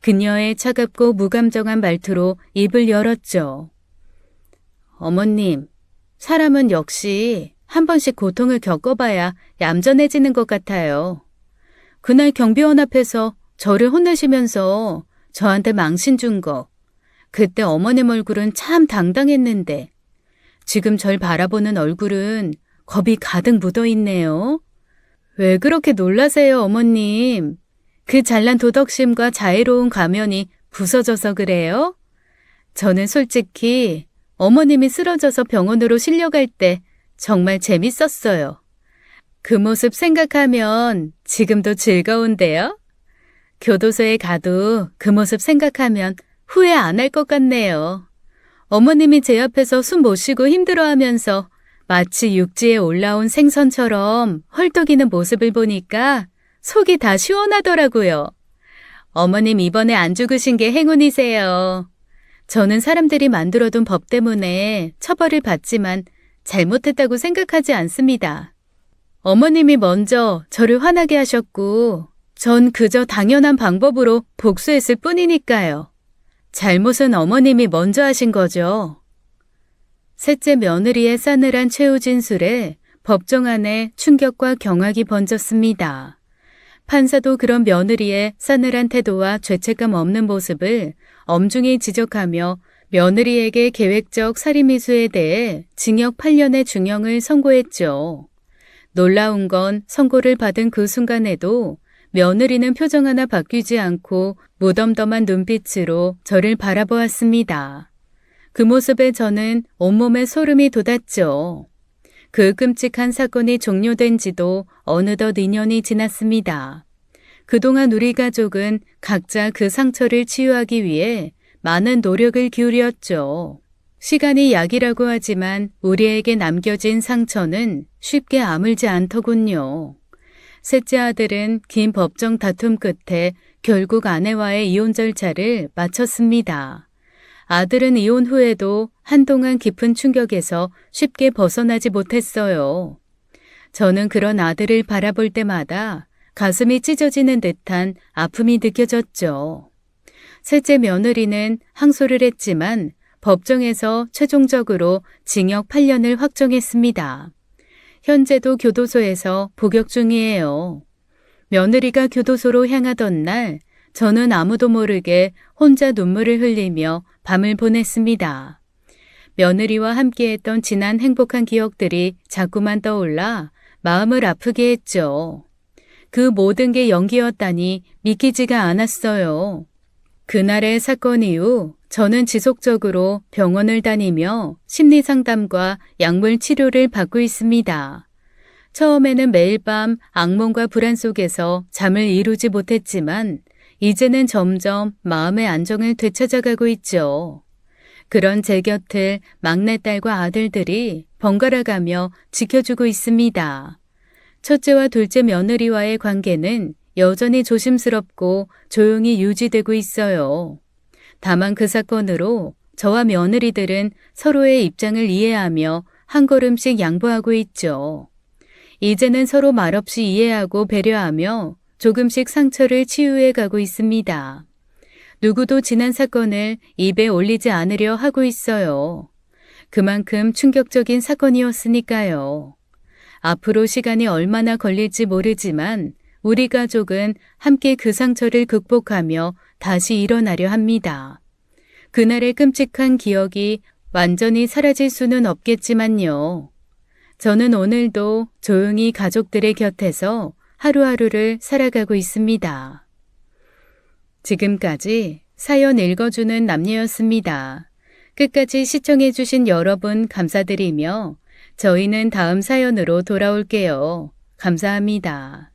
그녀의 차갑고 무감정한 말투로 입을 열었죠. 어머님, 사람은 역시 한 번씩 고통을 겪어봐야 얌전해지는 것 같아요. 그날 경비원 앞에서 저를 혼내시면서 저한테 망신 준 거, 그때 어머님 얼굴은 참 당당했는데 지금 절 바라보는 얼굴은 겁이 가득 묻어있네요. 왜 그렇게 놀라세요, 어머님? 그 잘난 도덕심과 자애로운 가면이 부서져서 그래요? 저는 솔직히 어머님이 쓰러져서 병원으로 실려갈 때 정말 재밌었어요. 그 모습 생각하면 지금도 즐거운데요? 교도소에 가도 그 모습 생각하면 후회 안 할 것 같네요. 어머님이 제 앞에서 숨 못 쉬고 힘들어하면서 마치 육지에 올라온 생선처럼 헐떡이는 모습을 보니까 속이 다 시원하더라고요. 어머님 이번에 안 죽으신 게 행운이세요. 저는 사람들이 만들어둔 법 때문에 처벌을 받지만 잘못했다고 생각하지 않습니다. 어머님이 먼저 저를 화나게 하셨고 전 그저 당연한 방법으로 복수했을 뿐이니까요. 잘못은 어머님이 먼저 하신 거죠. 셋째 며느리의 싸늘한 최후 진술에 법정 안에 충격과 경악이 번졌습니다. 판사도 그런 며느리의 싸늘한 태도와 죄책감 없는 모습을 엄중히 지적하며 며느리에게 계획적 살인미수에 대해 징역 8년의 중형을 선고했죠. 놀라운 건 선고를 받은 그 순간에도 며느리는 표정 하나 바뀌지 않고 무덤덤한 눈빛으로 저를 바라보았습니다. 그 모습에 저는 온몸에 소름이 돋았죠. 그 끔찍한 사건이 종료된 지도 어느덧 2년이 지났습니다. 그동안 우리 가족은 각자 그 상처를 치유하기 위해 많은 노력을 기울였죠. 시간이 약이라고 하지만 우리에게 남겨진 상처는 쉽게 아물지 않더군요. 셋째 아들은 긴 법정 다툼 끝에 결국 아내와의 이혼 절차를 마쳤습니다. 아들은 이혼 후에도 한동안 깊은 충격에서 쉽게 벗어나지 못했어요. 저는 그런 아들을 바라볼 때마다 가슴이 찢어지는 듯한 아픔이 느껴졌죠. 셋째 며느리는 항소를 했지만 법정에서 최종적으로 징역 8년을 확정했습니다. 현재도 교도소에서 복역 중이에요. 며느리가 교도소로 향하던 날 저는 아무도 모르게 혼자 눈물을 흘리며 밤을 보냈습니다. 며느리와 함께했던 지난 행복한 기억들이 자꾸만 떠올라 마음을 아프게 했죠. 그 모든 게 연기였다니 믿기지가 않았어요. 그날의 사건 이후 저는 지속적으로 병원을 다니며 심리상담과 약물 치료를 받고 있습니다. 처음에는 매일 밤 악몽과 불안 속에서 잠을 이루지 못했지만 이제는 점점 마음의 안정을 되찾아가고 있죠. 그런 제 곁을 막내딸과 아들들이 번갈아가며 지켜주고 있습니다. 첫째와 둘째 며느리와의 관계는 여전히 조심스럽고 조용히 유지되고 있어요. 다만 그 사건으로 저와 며느리들은 서로의 입장을 이해하며 한 걸음씩 양보하고 있죠. 이제는 서로 말없이 이해하고 배려하며 조금씩 상처를 치유해 가고 있습니다. 누구도 지난 사건을 입에 올리지 않으려 하고 있어요. 그만큼 충격적인 사건이었으니까요. 앞으로 시간이 얼마나 걸릴지 모르지만 우리 가족은 함께 그 상처를 극복하며 다시 일어나려 합니다. 그날의 끔찍한 기억이 완전히 사라질 수는 없겠지만요. 저는 오늘도 조용히 가족들의 곁에서 하루하루를 살아가고 있습니다. 지금까지 사연 읽어주는 남녀였습니다. 끝까지 시청해주신 여러분 감사드리며 저희는 다음 사연으로 돌아올게요. 감사합니다.